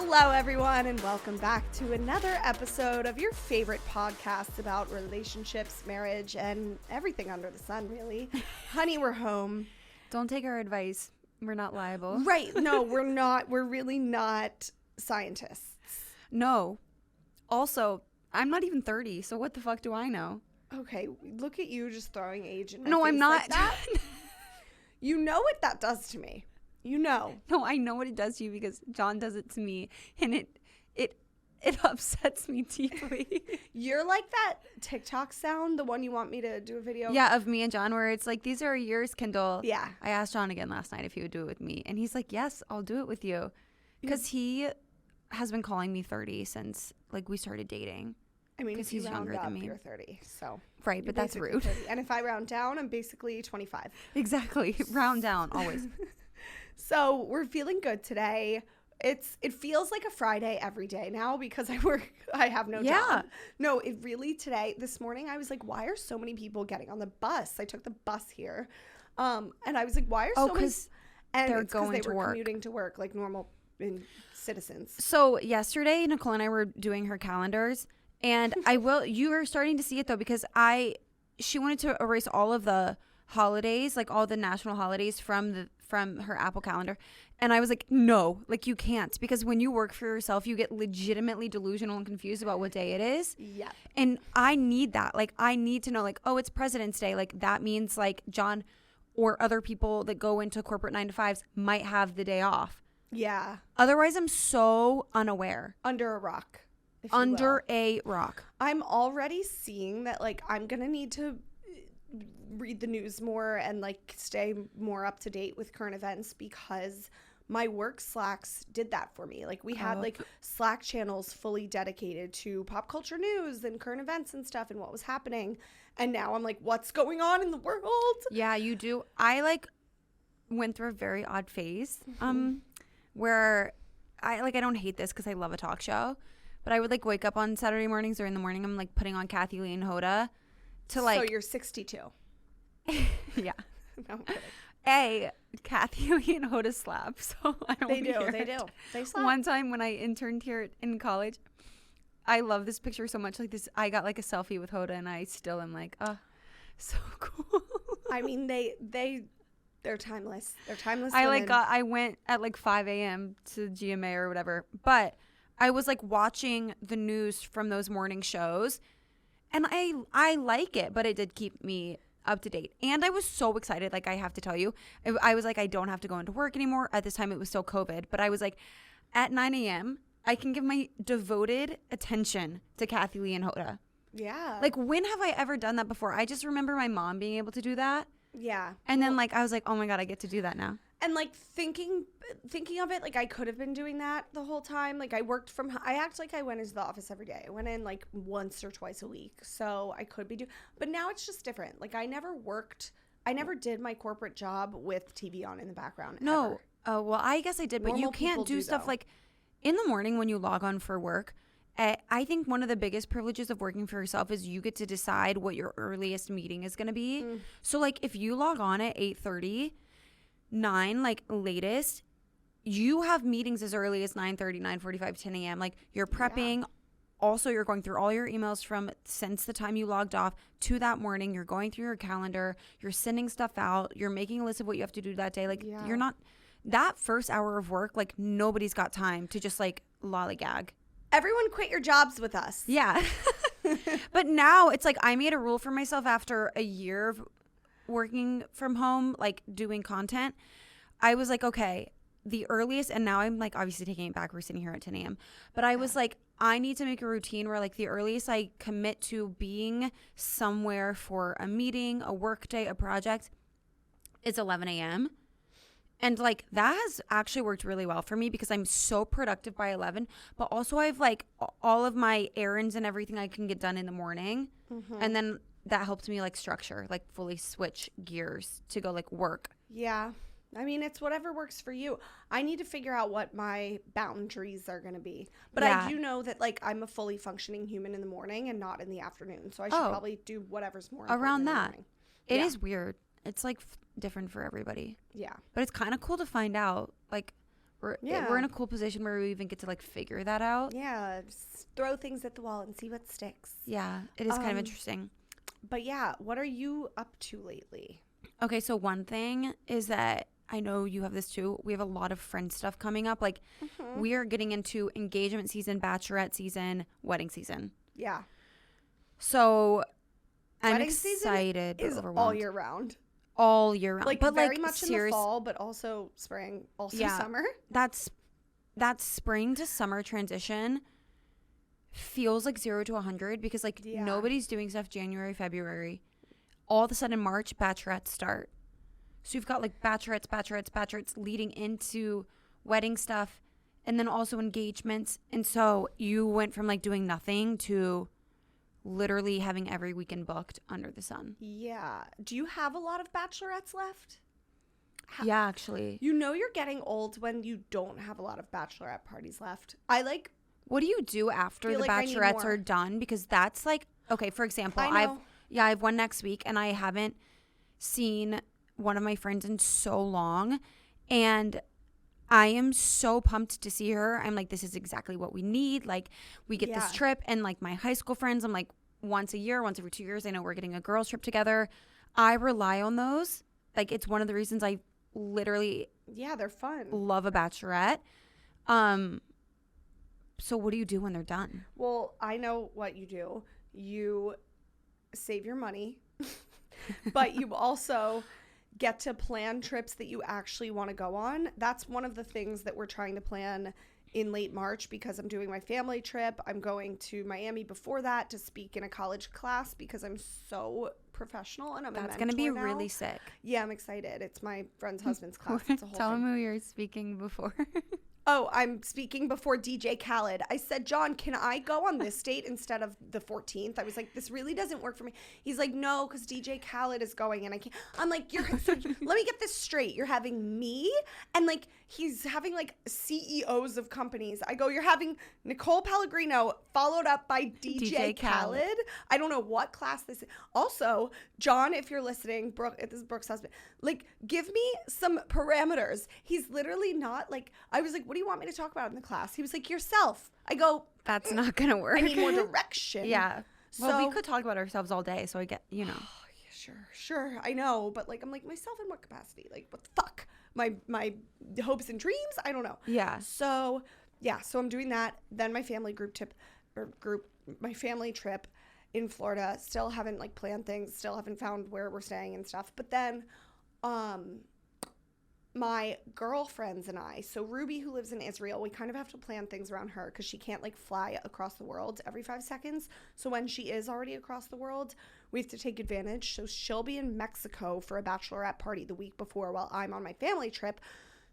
Hello, everyone, and welcome back to another episode of your favorite podcast about relationships, marriage, and everything under the sun, really. Honey, we're home. Don't take our advice. We're not liable. Right. No, we're not. We're really not scientists. No. Also, I'm not even 30, so what the fuck do I know? Okay, look at you just throwing age in my No, face I'm not. like that. You know what that does to me. You know. No, I know what it does to you because John does it to me, and it upsets me deeply. You're like that TikTok sound, the one you want me to do a video? Yeah, of me and John, where it's like, these are yours, Kendall. Yeah. I asked John again last night if he would do it with me, and he's like, yes, I'll do it with you. Because he has been calling me 30 since, like, we started dating. I mean, because he's he's younger than me. You're 30, so. Right, but that's rude. 30. And if I round down, I'm basically 25. Exactly. Round down, always. So we're feeling good today. It feels like a Friday every day now because I have no job. No, it really this morning I was like, why are so many people getting on the bus? I took the bus here. And I was like, why are so many? Because they're it's going they to were work. commuting to work like normal citizens. So yesterday, Nicole and I were doing her calendars, and you are starting to see it though, because she wanted to erase all of the holidays, like all the national holidays from her Apple calendar. And I was like, no, like you can't, because when you work for yourself, you get legitimately delusional and confused about what day it is. Yeah. And I need that. Like, I need to know, like, oh, it's President's Day. Like, that means like John or other people that go into corporate 9-to-5s might have the day off. Yeah. Otherwise, I'm so unaware. Under a rock. Under a rock. I'm already seeing that, like, I'm going to need to read the news more and, like, stay more up to date with current events because my work Slacks did that for me. Like, we had, like, Slack channels fully dedicated to pop culture news and current events and stuff and what was happening. And now I'm like, what's going on in the world? Yeah, you do. I, like, went through a very odd phase where I don't hate this because I love a talk show. But I would, like, wake up on Saturday mornings or in the morning, I'm, like, putting on Kathy Lee and Hoda to, like... So you're 62. Yeah. No, I'm kidding. Kathy Lee and Hoda slap, so I don't They do. They slap. One time when I interned here in college, I love this picture so much. Like this, I got, like, a selfie with Hoda, and I still am like, oh, so cool. I mean, they're timeless. They're timeless I women. went at, like, 5 a.m. to GMA or whatever, but... I was, like, watching the news from those morning shows, and I like it, but it did keep me up to date. And I was so excited, like, I have to tell you. I was like, I don't have to go into work anymore. At this time, it was still COVID. But I was like, at 9 a.m., I can give my devoted attention to Kathy Lee and Hoda. Yeah. Like, when have I ever done that before? I just remember my mom being able to do that. Yeah. And then, like, I was like, oh, my God, I get to do that now. And, like, thinking of it, like, I could have been doing that the whole time. Like, I act like I went into the office every day. I went in, like, once or twice a week. So I could be but now it's just different. Like, I never did my corporate job with TV on in the background. No. Ever. Oh, well, I guess I did. But you can't do stuff like in the morning when you log on for work. I think one of the biggest privileges of working for yourself is you get to decide what your earliest meeting is going to be. So, like, if you log on at 8:30, 9, like, latest, you have meetings as early as 9:30, 9:45, 10 a.m. Like, you're prepping. Yeah. Also, you're going through all your emails from since the time you logged off to that morning. You're going through your calendar. You're sending stuff out. You're making a list of what you have to do that day. Like, you're not that first hour of work. Like, nobody's got time to just, like, lollygag. Everyone quit your jobs with us. Yeah. But now it's like I made a rule for myself after a year of working from home, like, doing content. I was like, okay, the earliest, and now I'm, like, obviously taking it back. We're sitting here at 10 a.m. But I was like, I need to make a routine where, like, the earliest I commit to being somewhere for a meeting, a work day, a project is 11 a.m. And, like, that has actually worked really well for me because I'm so productive by 11. But also I have, like, all of my errands and everything I can get done in the morning. And then that helps me, like, structure, like, fully switch gears to go, like, work. Yeah. I mean, it's whatever works for you. I need to figure out what my boundaries are going to be. But I do know that, like, I'm a fully functioning human in the morning and not in the afternoon. So I should probably do whatever's more important around in the that. morning. It is weird. It's, like, different for everybody. Yeah. But it's kind of cool to find out, like, we're in a cool position where we even get to like figure that out. Yeah, just throw things at the wall and see what sticks. Yeah, it is kind of interesting. But yeah, what are you up to lately? Okay, so one thing is that I know you have this too. We have a lot of friend stuff coming up. Like we are getting into engagement season, bachelorette season, wedding season. Yeah. So I'm Wedding excited. Season is overwhelmed. all year round. All year round. Like but very like, much in the fall, but also spring, also summer. That spring to summer transition feels like 0 to 100 because like nobody's doing stuff January, February. All of a sudden March, bachelorettes start. So you've got like bachelorettes leading into wedding stuff and then also engagements. And so you went from like doing nothing to literally having every weekend booked under the sun. Yeah. Do you have a lot of bachelorettes left? Yeah, actually. You know you're getting old when you don't have a lot of bachelorette parties left. What do you do after the bachelorettes are done? Because that's like, okay, for example, I have one next week and I haven't seen one of my friends in so long. And I am so pumped to see her. I'm like, this is exactly what we need. Like, we get this trip. And like my high school friends, I'm like, once a year, once every 2 years, I know we're getting a girls trip together. I rely on those. Like, it's one of the reasons I literally they're fun. Love a bachelorette. So what do you do when they're done? Well, I know what you do. You save your money, but you also get to plan trips that you actually want to go on. That's one of the things that we're trying to plan in late March because I'm doing my family trip. I'm going to Miami before that to speak in a college class because I'm so professional and that's going to be now. Really sick. Yeah, I'm excited. It's my friend's husband's class. It's a whole Tell him who you're speaking before. Oh, I'm speaking before DJ Khaled. I said, John, can I go on this date instead of the 14th? I was like, this really doesn't work for me. He's like, no, because DJ Khaled is going and I can't. I'm like, so let me get this straight. You're having me and like he's having like CEOs of companies. I go, you're having Nicole Pellegrino followed up by DJ Khaled. I don't know what class this is. Also, John, if you're listening, this is Brooke's husband, like give me some parameters. He's literally not like, I was like, what do you want me to talk about in the class? He was like, yourself. I go, that's not going to work. I need more direction. Yeah. Well, we could talk about ourselves all day. So I get, you know. Sure. I know. But like, I'm like, myself in what capacity? Like, what the fuck? My hopes and dreams? I don't know. Yeah. So I'm doing that. Then my family my family trip in Florida. Still haven't like planned things. Still haven't found where we're staying and stuff. But then, my girlfriends and I, so Ruby, who lives in Israel, we kind of have to plan things around her because she can't like fly across the world every 5 seconds. So when she is already across the world, we have to take advantage. So she'll be in Mexico for a bachelorette party the week before while I'm on my family trip.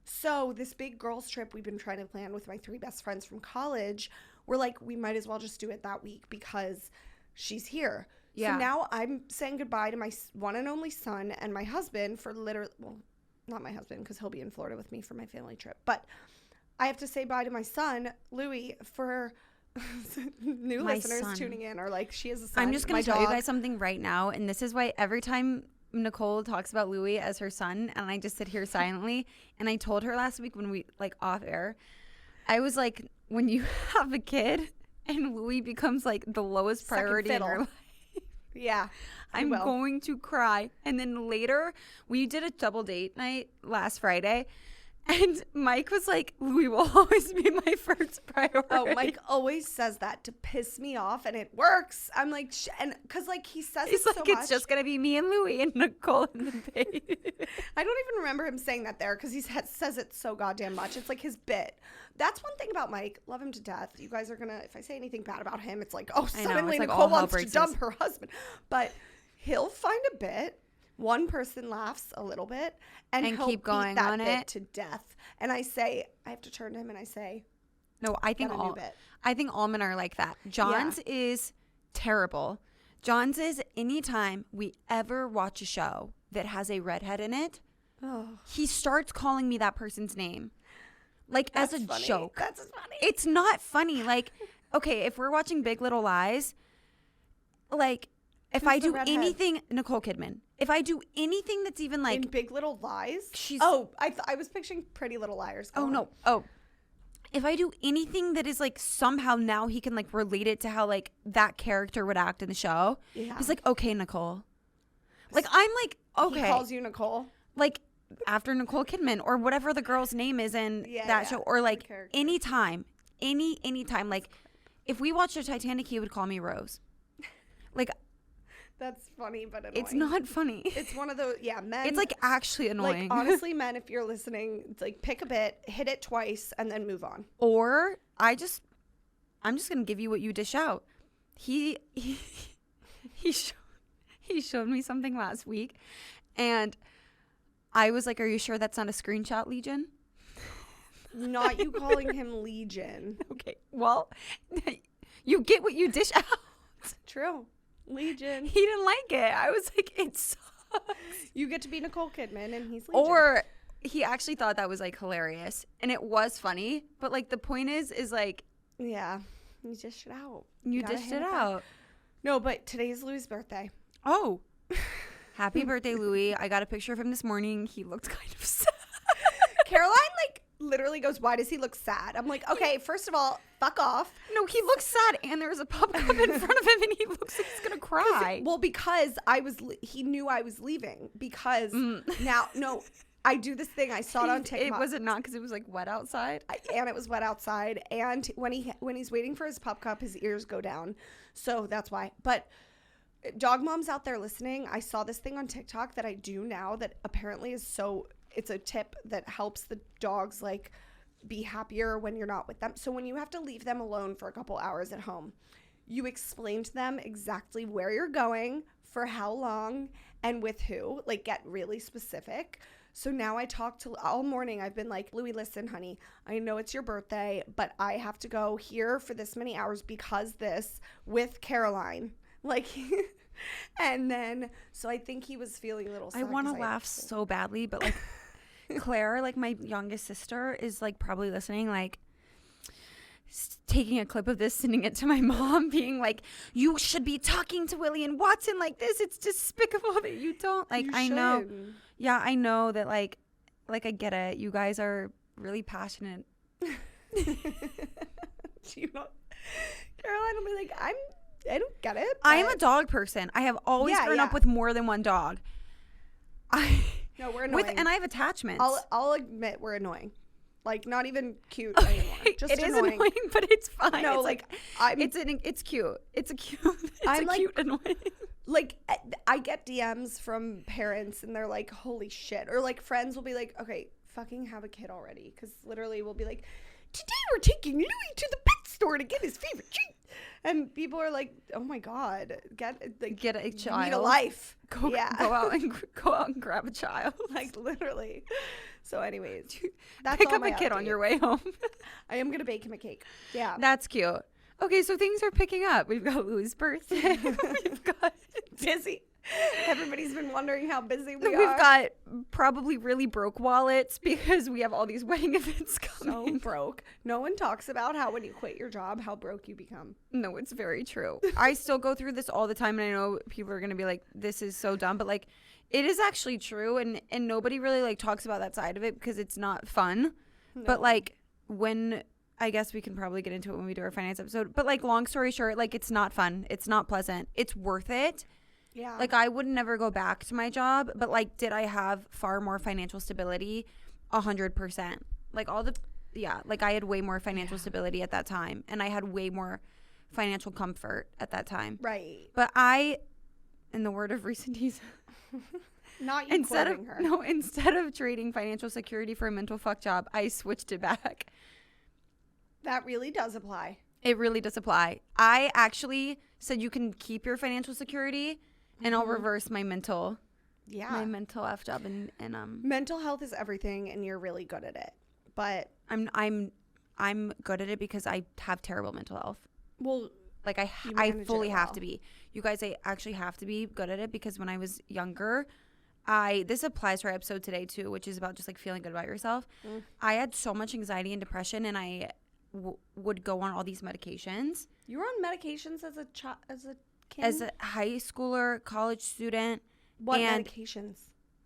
So this big girls trip we've been trying to plan with my 3 best friends from college, we're like, we might as well just do it that week because she's here. Yeah. So now I'm saying goodbye to my one and only son and my husband for literally, well, not my husband because he'll be in Florida with me for my family trip. But I have to say bye to my son, Louis, for new listeners tuning in are like, she has a son. I'm just going to tell you guys something right now. And this is why every time Nicole talks about Louis as her son and I just sit here silently. And I told her last week when we like off air, I was like, when you have a kid and Louis becomes like the lowest priority in your life. Yeah, I'm going to cry. And then later, we did a double date night last Friday. And Mike was like, Louis will always be my first priority. Oh, Mike always says that to piss me off. And it works. I'm like, and because like he says it's like, it's just going to be me and Louis and Nicole and the baby. I don't even remember him saying that there because he says it so goddamn much. It's like his bit. That's one thing about Mike. Love him to death. You guys are going to, if I say anything bad about him, it's like, oh, suddenly like Nicole wants to dump her husband. But he'll find a bit. One person laughs a little bit and he'll keep going beat that on bit it to death. And I say, I have to turn to him and I say, no, I think all men are like that. John's is terrible. John's is anytime we ever watch a show that has a redhead in it, he starts calling me that person's name. Like as a joke. That's funny. It's not funny. Like, okay, if we're watching Big Little Lies, like If Who's I the do redhead? anything, Nicole Kidman. If I do anything that's even like, in Big Little Lies? she's. I was picturing Pretty Little Liars. Go Oh on. no. Oh. If I do anything that is like somehow now he can like relate it to how like that character would act in the show. Yeah. He's like, okay, Nicole. Like I'm like, okay. He calls you Nicole. Like after Nicole Kidman or whatever the girl's name is in that show, or like anytime, anytime. Like if we watched the Titanic, he would call me Rose. Like That's funny, but annoying. it's not funny. It's one of those, men. It's like actually annoying. Like honestly, men, if you're listening, it's like pick a bit, hit it twice, and then move on. Or I'm just gonna give you what you dish out. He showed me something last week, and I was like, "Are you sure that's not a screenshot, Legion?" Not you calling him Legion. Okay, well, you get what you dish out. True. Legion. He didn't like it. I was like, it sucks. You get to be Nicole Kidman, and he's Legion. Or he actually thought that was like hilarious, and it was funny. But like the point is like, yeah, you dished it out. you Gotta dished hand it back. out. No, but today's Louis' birthday. Oh, happy birthday, Louis! I got a picture of him this morning. He looked kind of sad. Caroline literally goes, "Why does he look sad?" I'm like, okay, first of all, fuck off. No, he looks sad, and there was a pub cup in front of him, and he looks like he's gonna cry. Well, because he knew I was leaving. Because now, no, I do this thing. I saw it on TikTok. Was it not because it was like wet outside? And it was wet outside. And when he's waiting for his pup cup, his ears go down. So that's why. But dog moms out there listening, I saw this thing on TikTok that I do now that apparently is it's a tip that helps the dogs like be happier when you're not with them. So when you have to leave them alone for a couple hours at home, you explain to them exactly where you're going, for how long, and with who. Like get really specific. So now I talk to all morning. I've been like, Louis, listen, honey, I know it's your birthday, but I have to go here for this many hours because this with Caroline. Like, and then, so I think he was feeling a little sad. I want to laugh so badly, but like Claire, like my youngest sister, is like probably listening, like taking a clip of this, sending it to my mom, being like, you should be talking to Willie and Watson like this. It's despicable that you don't. Like, I know. Yeah, I know that like I get it. You guys are really passionate. You know, Caroline will be like, I don't get it. I am a dog person. I have always grown up with more than one dog. No, we're annoying. And I have attachments. I'll admit we're annoying. Like, not even cute anymore. Just it annoying. is annoying, but it's fine. No, it's it's cute. It's a cute. It's cute annoying. Like, I get DMs from parents, and they're like, "Holy shit!" Or like friends will be like, "Okay, fucking have a kid already," because literally we'll be like, "Today we're taking Louis to the pet store to get his favorite treat," and people are like, "Oh my god, get a child, need a life, go out and grab a child." Like literally. So anyways, that's pick up a kid on your way home. I am gonna bake him a cake. Yeah, that's cute. Okay, so things are picking up. We've got Louis' birthday. We've got busy. Everybody's been wondering how busy we are. We've got probably really broke wallets because we have all these wedding events coming. So broke. No one talks about how when you quit your job, how broke you become. No, it's very true. I still go through this all the time, and I know people are going to be like, this is so dumb, but like it is actually true, and nobody really like talks about that side of it because it's not fun. No. But like when, I guess we can probably get into it when we do our finance episode, but like long story short, like it's not fun. It's not pleasant. It's worth it. Yeah. Like I would never go back to my job, but like did I have far more financial stability? 100%. Like like I had way more financial stability at that time, and I had way more financial comfort at that time. Right. But I, in the word of recent days, not you quoting her. No, instead of trading financial security for a mental fuck job, I switched it back. That really does apply. It really does apply. I actually said you can keep your financial security, and I'll reverse my mental F job and mental health is everything, and you're really good at it. But I'm good at it because I have terrible mental health. Well, like I fully have to be. You guys, I actually have to be good at it because when I was younger, this applies to our episode today too, which is about just like feeling good about yourself. I had so much anxiety and depression, and I would go on all these medications. You were on medications as a as a high schooler, college student. What and medications?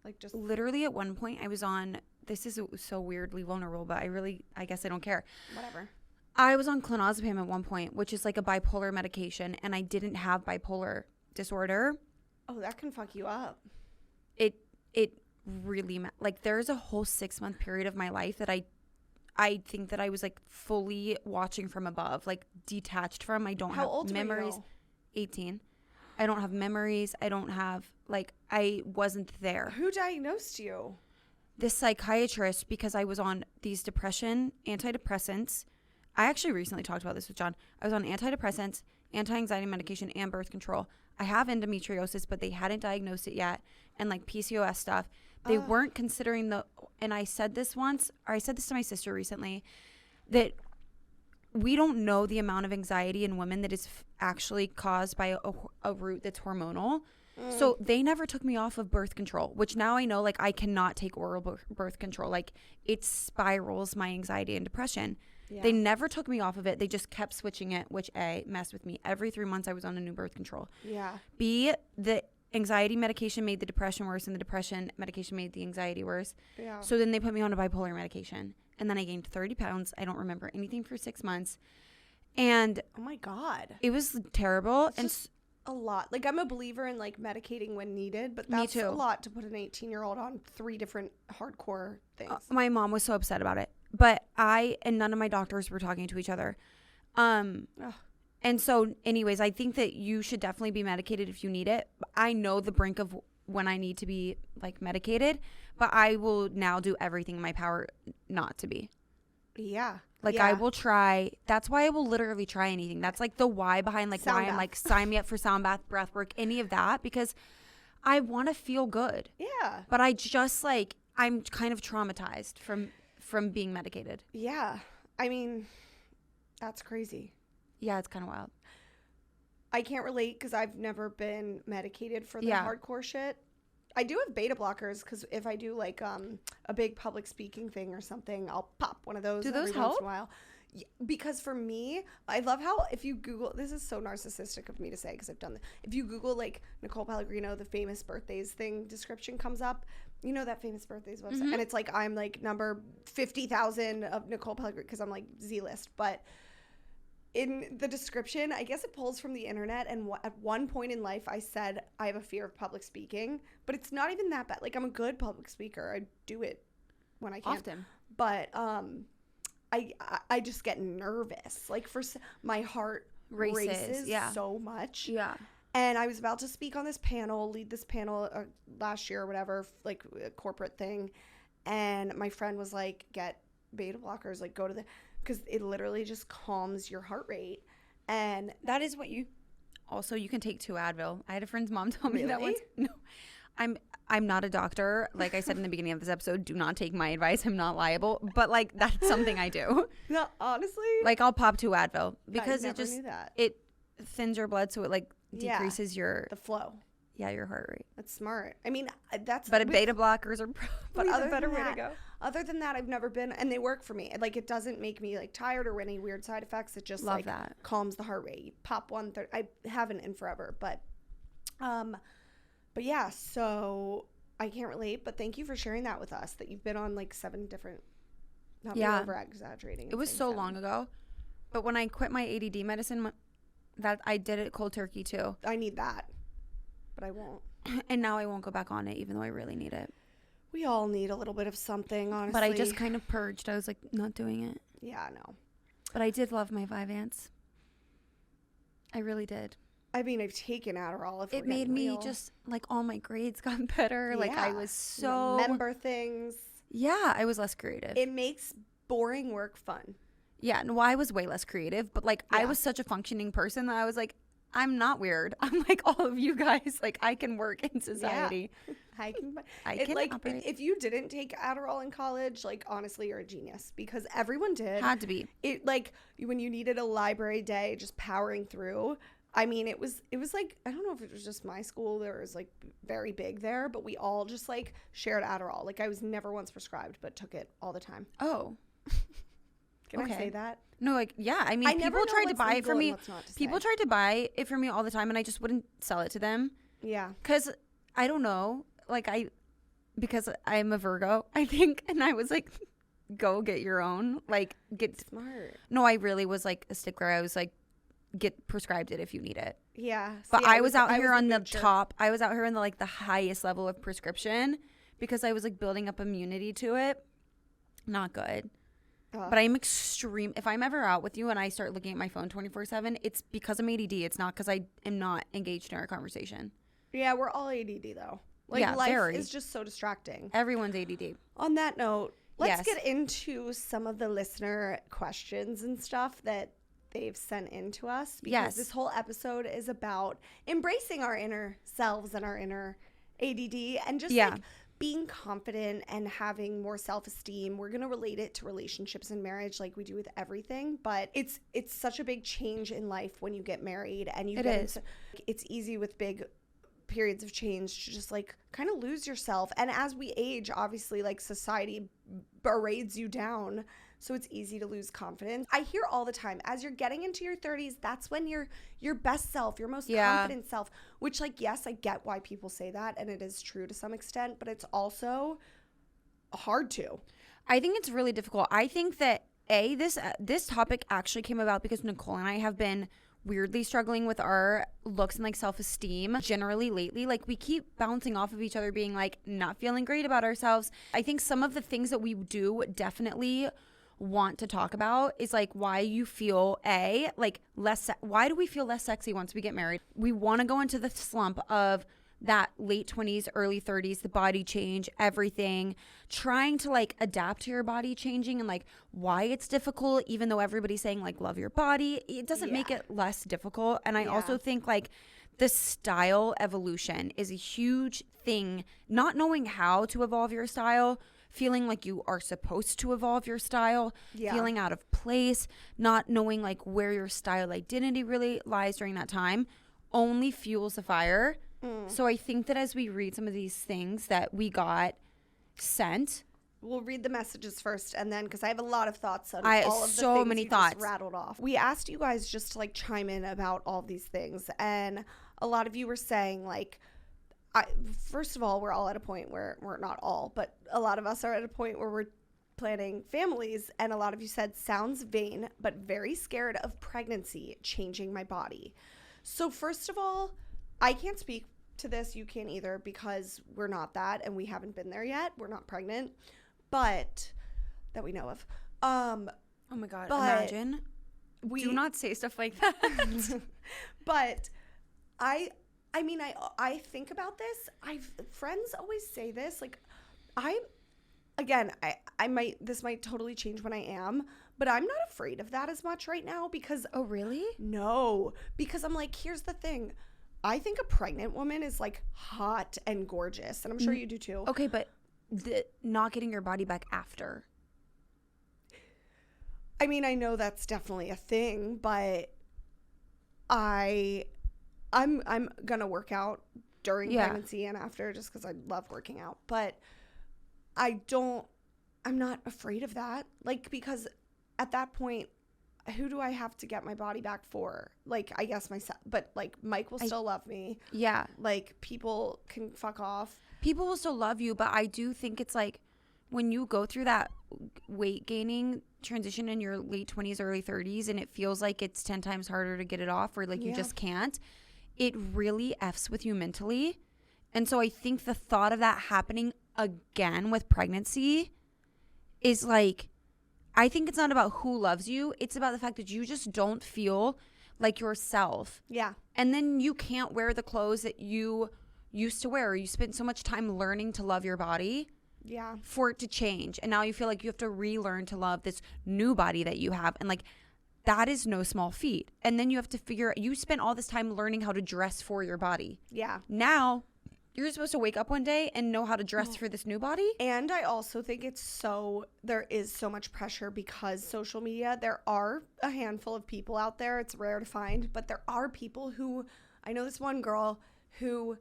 Like just literally at one point I was on, this is so weirdly vulnerable, but I guess I don't care. whatever. I was on clonazepam at one point, which is like a bipolar medication, and I didn't have bipolar disorder. Oh, that can fuck you up. It really, like, there's a whole 6-month period of my life that I think that I was like fully watching from above, like detached from. I don't How have old memories. were you? 18. I don't have memories. I don't have, like, I wasn't there. Who diagnosed you? This psychiatrist, because I was on these antidepressants. I actually recently talked about this with John. I was on antidepressants, anti-anxiety medication, and birth control. I have endometriosis, but they hadn't diagnosed it yet, and like PCOS stuff. They weren't considering and I said this once, or I said this to my sister recently, that we don't know the amount of anxiety in women that is actually caused by a root that's hormonal. So they never took me off of birth control, which now I know, like, I cannot take oral birth control. Like, it spirals my anxiety and depression. Yeah. They never took me off of it. They just kept switching it, which A, messed with me. Every 3 months I was on a new birth control. Yeah. B, the anxiety medication made the depression worse, and the depression medication made the anxiety worse. Yeah. So then they put me on a bipolar medication. And then I gained 30 pounds. I don't remember anything for 6 months. And oh my God. it was terrible. It's and just a lot. Like, I'm a believer in like medicating when needed, but that's Me too. a lot to put an 18-year-old on 3 different hardcore things. My mom was so upset about it. But I and none of my doctors were talking to each other. And so anyways, I think that you should definitely be medicated if you need it. I know the brink of when I need to be like medicated, but I will now do everything in my power not to be. Yeah. Like, yeah. I will try. That's why I will literally try anything. That's like the why behind like Sound why bath. I'm like, sign me up for sound bath, breath work, any of that, because I want to feel good. Yeah. But I just like, I'm kind of traumatized from being medicated. Yeah. I mean, that's crazy. Yeah, it's kind of wild. I can't relate because I've never been medicated for the Yeah. hardcore shit. I do have beta blockers because if I do like a big public speaking thing or something, I'll pop one of those. Do every those once help? in a while. Yeah, because for me, I love how if you Google, this is so narcissistic of me to say because I've done this. If you Google like Nicole Pellegrino, the famous birthdays thing description comes up. You know that famous birthdays website, Mm-hmm. and it's like I'm like number 50,000 of Nicole Pellegrino because I'm like Z-list, but. In the description, I guess it pulls from the internet, and at one point in life, I said I have a fear of public speaking, but it's not even that bad. Like, I'm a good public speaker. I do it when I can. Often. But I just get nervous. Like, my heart races yeah. so much. Yeah. And I was about to speak on this panel, lead this panel last year or whatever, like a corporate thing, and my friend was like, get beta blockers, like go to the... because it literally just calms your heart rate. And that is what you also, you can take 2 Advil. I had a friend's mom tell me that Really? once. No, I'm not a doctor. Like I said in the beginning of this episode, do not take my advice. I'm not liable, but like that's something I do. no, honestly, Like I'll pop 2 Advil because I it just knew that. it thins your blood, so it like Yeah. decreases your The flow. your heart rate. That's smart. I mean, that's... But beta blockers are probably other the better than way to that- go. Other than that, I've never been... And they work for me. Like, it doesn't make me, like, tired or any weird side effects. It just, Love like, that. calms the heart rate. You pop 130... I haven't in forever, but yeah, so I can't relate. But thank you for sharing that with us, that you've been on, like, 7 different... Not Yeah. me over-exaggerating. It was saying so 7. long ago. But when I quit my ADD medicine, that I did it cold turkey too. I need that, but I won't. And now I won't go back on it, even though I really need it. We all need a little bit of something, honestly. But I just kind of purged. I was like, not doing it. Yeah, no. But I did love my Vyvanse. I really did. I mean, I've taken Adderall. If It we're made getting me real. just, like, all my grades got better. Like, I Yeah. was so... Remember things. Yeah, I was less creative. It makes boring work fun. Yeah, no, I was way less creative. But, like, I Yeah. was such a functioning person that I was like, I'm not weird. I'm like all of you guys. Like, I can work in society. I can. I It, can like, operate. if you didn't take Adderall in college, like, honestly, you're a genius because everyone did. Had to be. It, like, when you needed a library day, just powering through. I mean, it was like, I don't know if it was just my school. There was, like, very big there, but we all just, like, shared Adderall. Like, I was never once prescribed, but took it all the time. Oh. Can I say that? No, like, yeah. I mean, I never people know tried to what's buy it legal for and me. what's not to People say. tried to buy it for me all the time, and I just wouldn't sell it to them. Yeah. Because I don't know. Like, because I'm a Virgo, I think. And I was like, go get your own. Like, get Smart. No, I really was like a stickler. I was like, get prescribed it if you need it. Yeah. But See, I was out here the on the moocher. top. I was out here on the like the highest level of prescription because I was like building up immunity to it. Not good. But I'm extreme. If I'm ever out with you and I start looking at my phone 24/7, it's because I'm ADD. It's not because I am not engaged in our conversation. Yeah, we're all ADD though. Like Yeah, life very. is just so distracting. Everyone's ADD. On that note, let's Yes. get into some of the listener questions and stuff that they've sent in to us. Because Yes. this whole episode is about embracing our inner selves and our inner ADD and just Yeah. like being confident and having more self-esteem. We're going to relate it to relationships and marriage like we do with everything, but it's such a big change in life when you get married and you It get is. into, it's easy with big periods of change to just like kind of lose yourself. And as we age, obviously like society berates you down, so it's easy to lose confidence. I hear all the time, as you're getting into your 30s, that's when you're your best self, your most confident self, which like, yes, I get why people say that, and it is true to some extent, but it's also hard to. I think it's really difficult. I think that this topic actually came about because Nicole and I have been weirdly struggling with our looks and like self-esteem generally lately. Like we keep bouncing off of each other, being like not feeling great about ourselves. I think some of the things that we do definitely want to talk about is like why you feel why do we feel less sexy once we get married? We want to go into the slump of that late 20s, early 30s, the body change, everything, trying to like adapt to your body changing and like why it's difficult, even though everybody's saying like love your body. It doesn't make it less difficult. And I also think like the style evolution is a huge thing. Not knowing how to evolve your style, feeling like you are supposed to evolve your style, feeling out of place, not knowing like where your style identity really lies during that time, only fuels the fire. So I think that as we read some of these things that we got sent, we'll read the messages first, and then because I have a lot of thoughts on all of the so things many you thoughts just rattled off. We asked you guys just to like chime in about all these things, and a lot of you were saying like, first of all, we're all at a point where we're not all, but a lot of us are at a point where we're planning families, and a lot of you said sounds vain, but very scared of pregnancy changing my body. So first of all, I can't speak to this. You can't either because we're not that and we haven't been there yet. We're not pregnant, but that we know of. Oh my God, imagine. Do not say stuff like that. But I mean, I think about this. Friends always say this. Like I might, this might totally change when I am, but I'm not afraid of that as much right now because. Oh, really? No, because I'm like, here's the thing. I think a pregnant woman is like hot and gorgeous, and I'm sure you do too. Okay, but not getting your body back after. I mean, I know that's definitely a thing, but I'm gonna work out during pregnancy and after just because I love working out. But I'm not afraid of that. Like, because at that point, who do I have to get my body back for? Like, I guess myself, but like Mike will still love me. Yeah. Like, people can fuck off. People will still love you, but I do think it's like when you go through that weight gaining transition in your late 20s, early 30s, and it feels like it's 10 times harder to get it off or like you just can't, it really F's with you mentally. And so I think the thought of that happening again with pregnancy is like, I think it's not about who loves you. It's about the fact that you just don't feel like yourself. Yeah. And then you can't wear the clothes that you used to wear. You spent so much time learning to love your body. Yeah. For it to change. And now you feel like you have to relearn to love this new body that you have. And like, that is no small feat. And then you have to figure, you spent all this time learning how to dress for your body. Yeah. Now you're supposed to wake up one day and know how to dress for this new body. And I also think there is so much pressure because social media, there are a handful of people out there. It's rare to find, but there are people who, I know this one girl who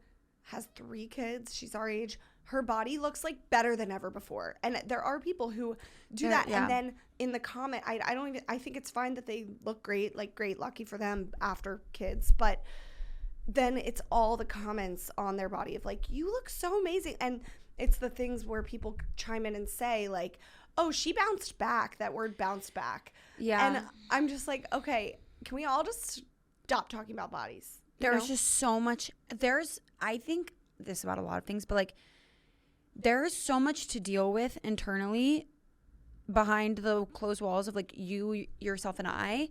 has 3 kids. She's our age. Her body looks like better than ever before. And there are people who do that. Yeah. And then in the comment, I think it's fine that they look great, like great, lucky for them after kids. But then it's all the comments on their body of like, you look so amazing. And it's the things where people chime in and say like, oh, she bounced back. That word bounced back. Yeah. And I'm just like, okay, can we all just stop talking about bodies? There's just so much. I think this about a lot of things, but like there's so much to deal with internally behind the closed walls of like you, yourself, and I.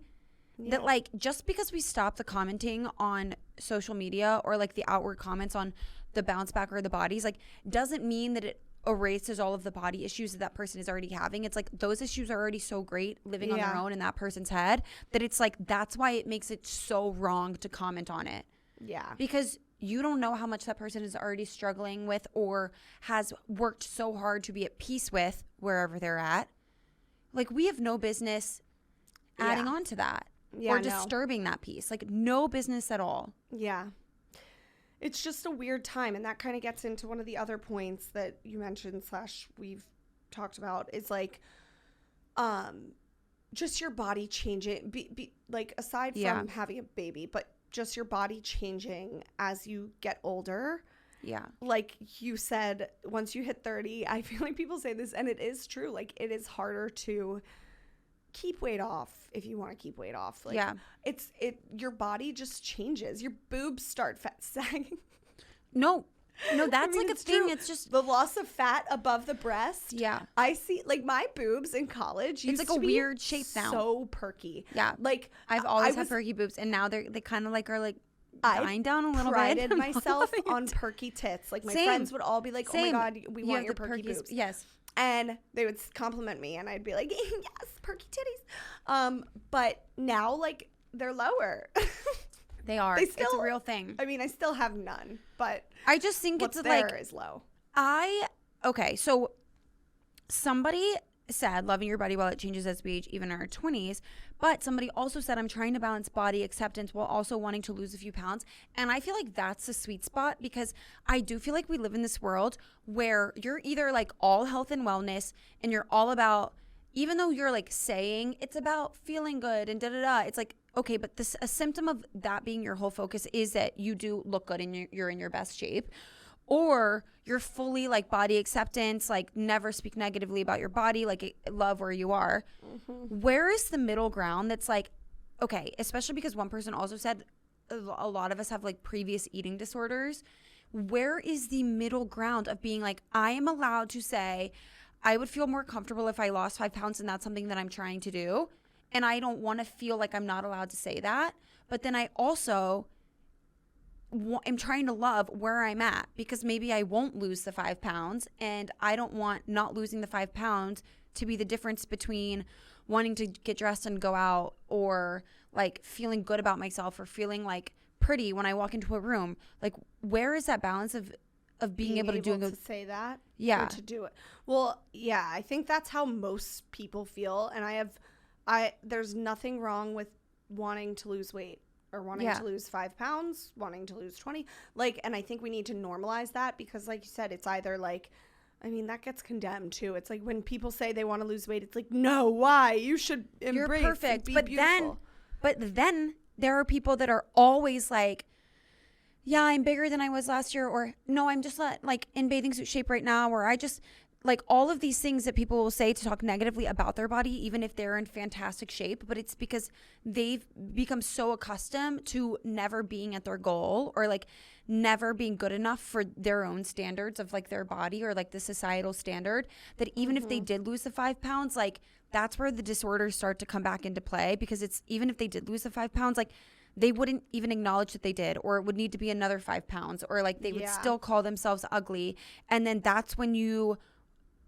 Yeah. That like just because we stop the commenting on social media or like the outward comments on the bounce back or the bodies, like doesn't mean that it erases all of the body issues that person is already having. It's like those issues are already so great living on their own in that person's head that it's like that's why it makes it so wrong to comment on it. Yeah. Because you don't know how much that person is already struggling with or has worked so hard to be at peace with wherever they're at. Like we have no business adding on to that or disturbing that peace. Like no business at all. Yeah. It's just a weird time. And that kind of gets into one of the other points that you mentioned / we've talked about is like just your body changing. Like aside from having a baby, but just your body changing as you get older. Yeah. Like you said, once you hit 30, I feel like people say this and it is true. Like it is harder to keep weight off if you want to keep weight off. Like your body just changes. Your boobs start sagging. No, that's like a thing. True. It's just the loss of fat above the breast. Yeah. I see like my boobs in college. It's like a weird shape now. So perky. Yeah. Like I've always had perky boobs and now they kind of like are like dying down a little bit. I prided myself on perky tits. Like my friends would all be like, oh my God, we want your perky boobs. Yes. And they would compliment me and I'd be like, yes, perky titties. But now like they're lower. They are. It's a real thing. I mean, I still have none, but I just think what's it's there like is low. Okay, so somebody said loving your body while it changes as we age, even in our 20s. But somebody also said I'm trying to balance body acceptance while also wanting to lose a few pounds. And I feel like that's the sweet spot because I do feel like we live in this world where you're either like all health and wellness and you're all about, even though you're like saying it's about feeling good and da-da-da, it's like, okay, but a symptom of that being your whole focus is that you do look good and you're in your best shape. Or you're fully like body acceptance, like never speak negatively about your body, like love where you are. Mm-hmm. Where is the middle ground that's like, okay, especially because one person also said a lot of us have like previous eating disorders. Where is the middle ground of being like, I am allowed to say, I would feel more comfortable if I lost 5 pounds and that's something that I'm trying to do. And I don't want to feel like I'm not allowed to say that. But then I also I'm trying to love where I'm at because maybe I won't lose the 5 pounds and I don't want not losing the 5 pounds to be the difference between wanting to get dressed and go out or like feeling good about myself or feeling like pretty when I walk into a room. Like where is that balance of being able to say that? Yeah. Or to do it. Well, yeah, I think that's how most people feel. And there's nothing wrong with wanting to lose weight. Or wanting to lose 5 pounds, wanting to lose 20. Like, and I think we need to normalize that because, like you said, it's either like, I mean, that gets condemned too. It's like when people say they want to lose weight, it's like, no, why? You should embrace. You're perfect. And be but beautiful. then there are people that are always like, yeah, I'm bigger than I was last year, or no, I'm just not like in bathing suit shape right now, or I just like all of these things that people will say to talk negatively about their body, even if they're in fantastic shape, but it's because they've become so accustomed to never being at their goal or like never being good enough for their own standards of like their body or like the societal standard that even if they did lose the 5 pounds, like that's where the disorders start to come back into play because it's even if they did lose the 5 pounds, like they wouldn't even acknowledge that they did, or it would need to be another 5 pounds, or like they would still call themselves ugly. And then that's when you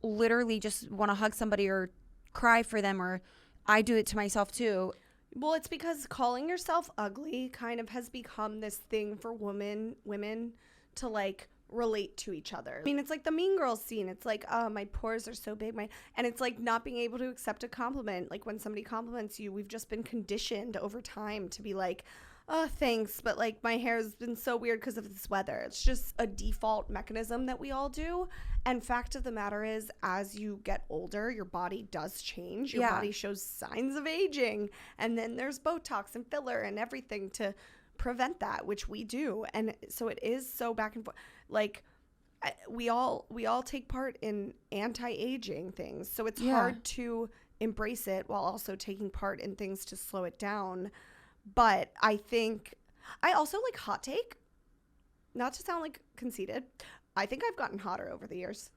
literally just want to hug somebody or cry for them, or I do it to myself too. Well, it's because calling yourself ugly kind of has become this thing for women to like relate to each other. I mean, it's like the Mean Girls scene. It's like, oh, my pores are so big. And it's like not being able to accept a compliment. Like when somebody compliments you, we've just been conditioned over time to be like, Oh, thanks, but like my hair's been so weird because of this weather. It's just a default mechanism that we all do. And fact of the matter is, as you get older, your body does change. Your body shows signs of aging. And then there's Botox and filler and everything to prevent that, which we do. And so it is so back and forth. Like we all take part in anti-aging things. So it's hard to embrace it while also taking part in things to slow it down. But I think I also like hot take, not to sound like conceited. I think I've gotten hotter over the years.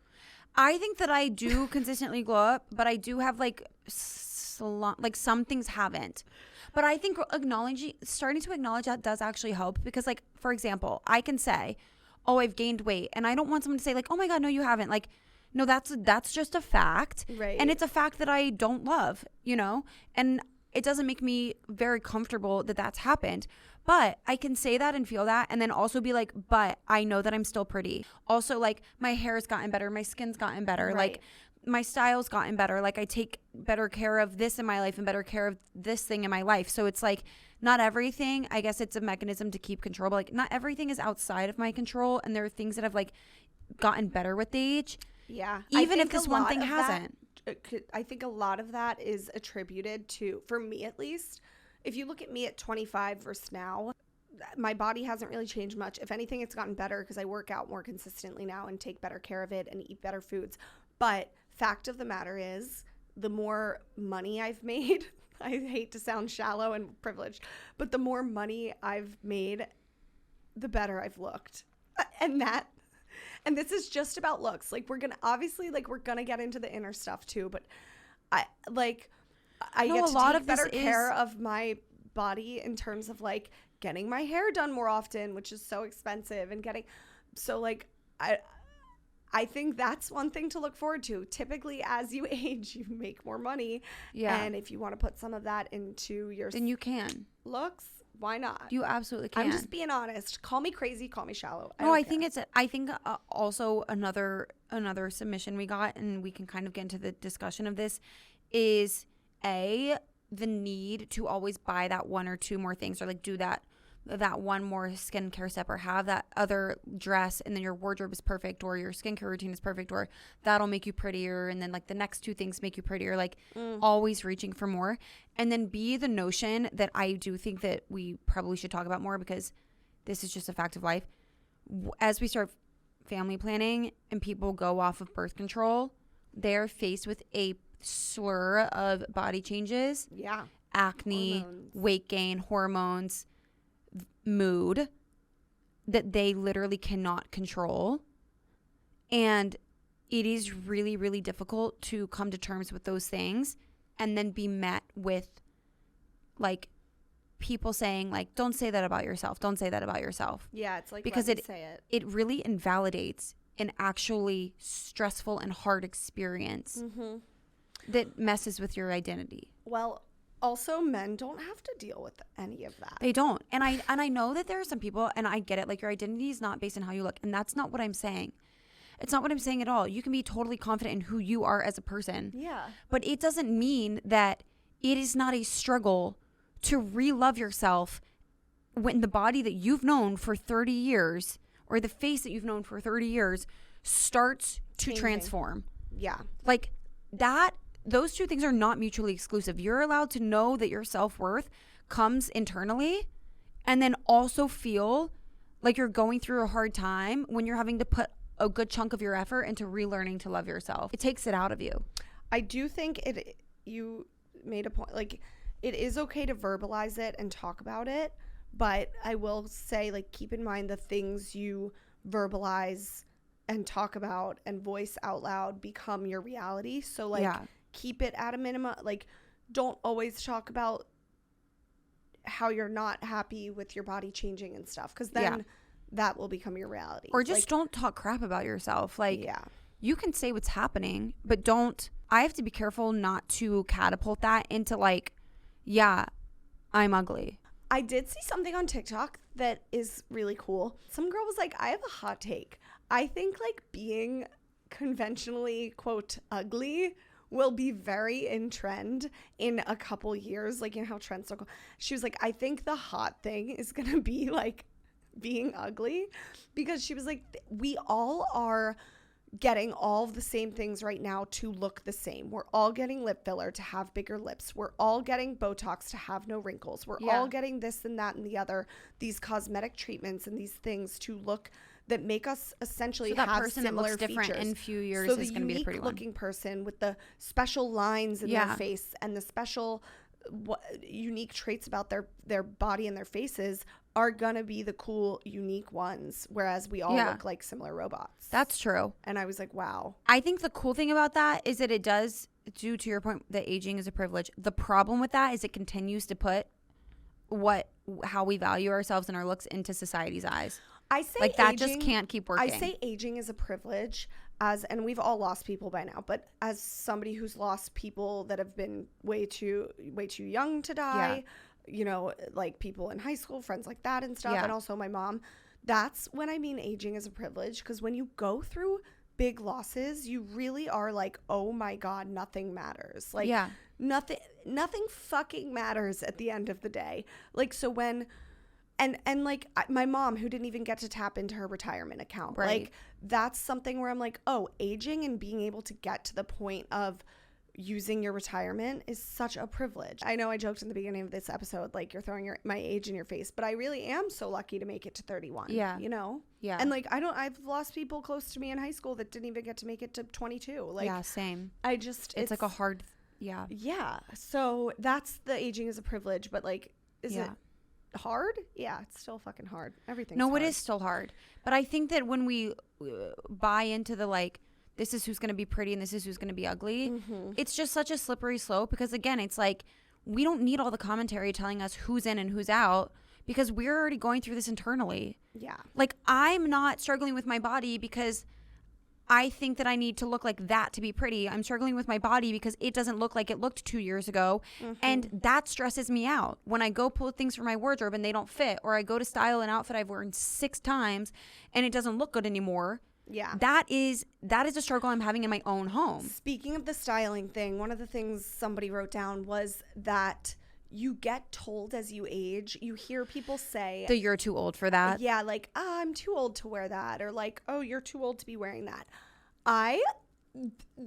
I think that I do consistently glow up, but I do have like some things haven't. But I think starting to acknowledge that does actually help because, like, for example, I can say, oh, I've gained weight. And I don't want someone to say like, oh my God, no, you haven't. Like, no, that's just a fact. Right. And it's a fact that I don't love, you know, and it doesn't make me very comfortable that that's happened. But I can say that and feel that and then also be like, but I know that I'm still pretty. Also, like, my hair's gotten better. My skin's gotten better. Right. Like, my style's gotten better. Like, I take better care of this in my life and better care of this thing in my life. So it's like, not everything, I guess it's a mechanism to keep control. But, like, not everything is outside of my control. And there are things that have, like, gotten better with age. Yeah. Even if this one thing hasn't. I think a lot of that is attributed to, for me at least, if you look at me at 25 versus now, my body hasn't really changed much. If anything, it's gotten better because I work out more consistently now and take better care of it and eat better foods. But fact of the matter is, the more money I've made, I hate to sound shallow and privileged, but the more money I've made, the better I've looked. And this is just about looks. Like, we're gonna get into the inner stuff too, but I get to take better care of my body in terms of like getting my hair done more often, which is so expensive, and I think that's one thing to look forward to. Typically, as you age, you make more money. Yeah. And if you want to put some of that into your then you can. Looks, why not? You absolutely can. I'm just being honest. Call me crazy, call me shallow. I think also another submission we got, and we can kind of get into the discussion of this, is the need to always buy that one or two more things, or like do that one more skincare step, or have that other dress, and then your wardrobe is perfect, or your skincare routine is perfect, or that'll make you prettier, and then like the next two things make you prettier, like always reaching for more. And then the notion that I do think that we probably should talk about more, because this is just a fact of life. As we start family planning and people go off of birth control, they're faced with a slur of body changes, acne, hormones, weight gain, hormones, mood, that they literally cannot control. And it is really, really difficult to come to terms with those things and then be met with like people saying like, don't say that about yourself. Don't say that about yourself. Yeah, it's like, because it really invalidates an actually stressful and hard experience that messes with your identity. Well, also, men don't have to deal with any of that. They don't. And I know that there are some people, and I get it, like your identity is not based on how you look. And that's not what I'm saying. It's not what I'm saying at all. You can be totally confident in who you are as a person. Yeah. But it doesn't mean that it is not a struggle to re-love yourself when the body that you've known for 30 years, or the face that you've known for 30 years, starts to transform. Yeah. Like that. Those two things are not mutually exclusive. You're allowed to know that your self-worth comes internally, and then also feel like you're going through a hard time when you're having to put a good chunk of your effort into relearning to love yourself. It takes it out of you. I do think you made a point, like it is okay to verbalize it and talk about it, but I will say, like, keep in mind the things you verbalize and talk about and voice out loud become your reality. So like, keep it at a minimum. Like, don't always talk about how you're not happy with your body changing and stuff, because then that will become your reality. Or just don't talk crap about yourself. Like, you can say what's happening, but don't. I have to be careful not to catapult that into like, I'm ugly. I did see something on TikTok that is really cool. Some girl was like, I have a hot take. I think like being conventionally, quote, ugly will be very in trend in a couple years. Like, you know how trends are. She was like, I think the hot thing is going to be like being ugly, because she was like, we all are getting all of the same things right now to look the same. We're all getting lip filler to have bigger lips. We're all getting Botox to have no wrinkles. We're all getting this and that and the other, these cosmetic treatments and these things to look that make us essentially so that have person similar that looks different features. in a few years so is going to be the pretty one. Looking person with the special lines in their face and the special unique traits about their body and their faces are gonna be the cool, unique ones, whereas we all look like similar robots. That's true. And I was like, wow. I think the cool thing about that is that it does, due to your point, that aging is a privilege. The problem with that is it continues to put how we value ourselves and our looks into society's eyes. I say like that just can't keep working. I say aging is a privilege, and we've all lost people by now, but as somebody who's lost people that have been way too young to die, you know, like people in high school, friends like that and stuff, and also my mom, that's when I mean aging is a privilege, because when you go through big losses, you really are like, oh my God, nothing matters. Like nothing fucking matters at the end of the day. Like, so when and like my mom, who didn't even get to tap into her retirement account, like that's something where I'm like, oh, aging and being able to get to the point of using your retirement is such a privilege. I know I joked in the beginning of this episode, like, you're throwing my age in your face, but I really am so lucky to make it to 31. Yeah. You know? Yeah. And like, I've lost people close to me in high school that didn't even get to make it to 22. Like, yeah, same. It's like a hard, yeah. So that's the aging is a privilege, but like, is it hard? Yeah, it's still fucking hard. Everything's hard. It is still hard. But I think that when we buy into the like, this is who's going to be pretty and this is who's going to be ugly, it's just such a slippery slope, because again, it's like, we don't need all the commentary telling us who's in and who's out, because we're already going through this internally. Yeah. Like, I'm not struggling with my body because I think that I need to look like that to be pretty. I'm struggling with my body because it doesn't look like it looked 2 years ago. And that stresses me out. When I go pull things from my wardrobe and they don't fit, or I go to style an outfit I've worn 6 times and it doesn't look good anymore. Yeah. That is a struggle I'm having in my own home. Speaking of the styling thing, one of the things somebody wrote down was that you get told as you age, you hear people say that you're too old for that. Yeah, like, oh, I'm too old to wear that, or like, oh, you're too old to be wearing that.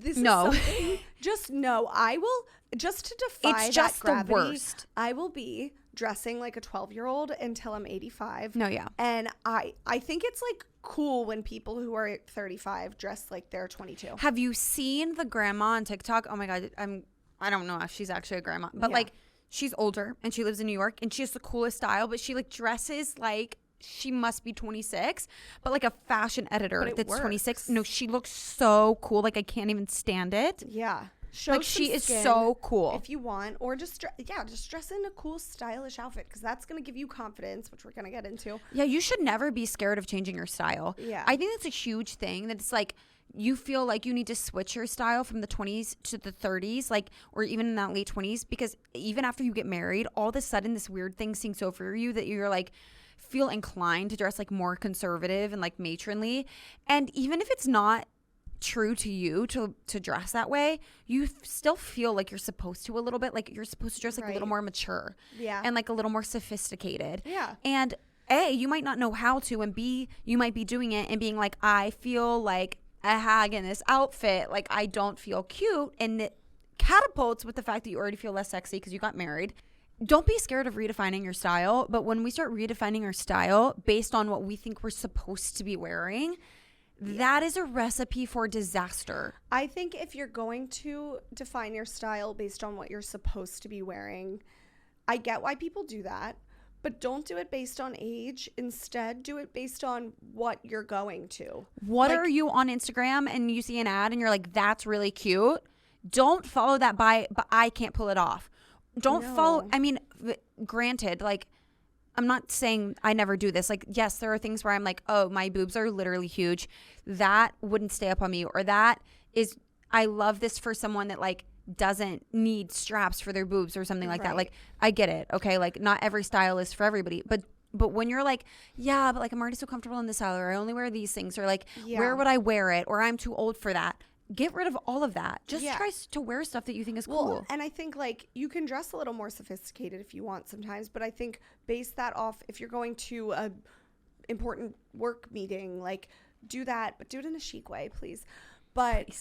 Is something, just no, I will, just to defy it's just that gravity, the worst. I will be dressing like a 12-year-old until I'm 85. No, yeah. And I think it's like cool when people who are 35 dress like they're 22. Have you seen the grandma on TikTok? Oh my God, I don't know if she's actually a grandma, but like, she's older and she lives in New York and she has the coolest style, but she like dresses like she must be 26, but like a fashion editor that's works. 26. No, she looks so cool. Like, I can't even stand it. Yeah. Like, she is so cool. If you want, or just dress in a cool, stylish outfit, because that's going to give you confidence, which we're going to get into. Yeah, you should never be scared of changing your style. Yeah. I think that's a huge thing, that it's like, you feel like you need to switch your style from the 20s to the 30s, like, or even in that late 20s, because even after you get married, all of a sudden this weird thing sinks over you that you're like, feel inclined to dress like more conservative and like matronly. And even if it's not true to you to dress that way, you still feel like you're supposed to a little bit, like you're supposed to dress like a little more mature, and like a little more sophisticated, and A, you might not know how to, and B, you might be doing it and being like, I feel like a hag in this outfit, like I don't feel cute, and it catapults with the fact that you already feel less sexy because you got married. Don't be scared of redefining your style, but when we start redefining our style based on what we think we're supposed to be wearing, that is a recipe for disaster. I think if you're going to define your style based on what you're supposed to be wearing, I get why people do that, but don't do it based on age. Instead, do it based on what you're going to. What are you on Instagram and you see an ad and you're like, that's really cute? Don't follow that but I can't pull it off. Don't follow. I mean, granted, like, I'm not saying I never do this. Like, yes, there are things where I'm like, oh, my boobs are literally huge. That wouldn't stay up on me. Or that is, I love this for someone that like doesn't need straps for their boobs or something like that. Like, I get it. Okay. Like, not every style is for everybody. But when you're like, yeah, but like, I'm already so comfortable in this style, or I only wear these things, or like, where would I wear it? Or I'm too old for that. get rid of all of that. Just try to wear stuff that you think is cool. And I think like you can dress a little more sophisticated if you want sometimes, but I think base that off if you're going to a important work meeting, like do that, but do it in a chic way, please. But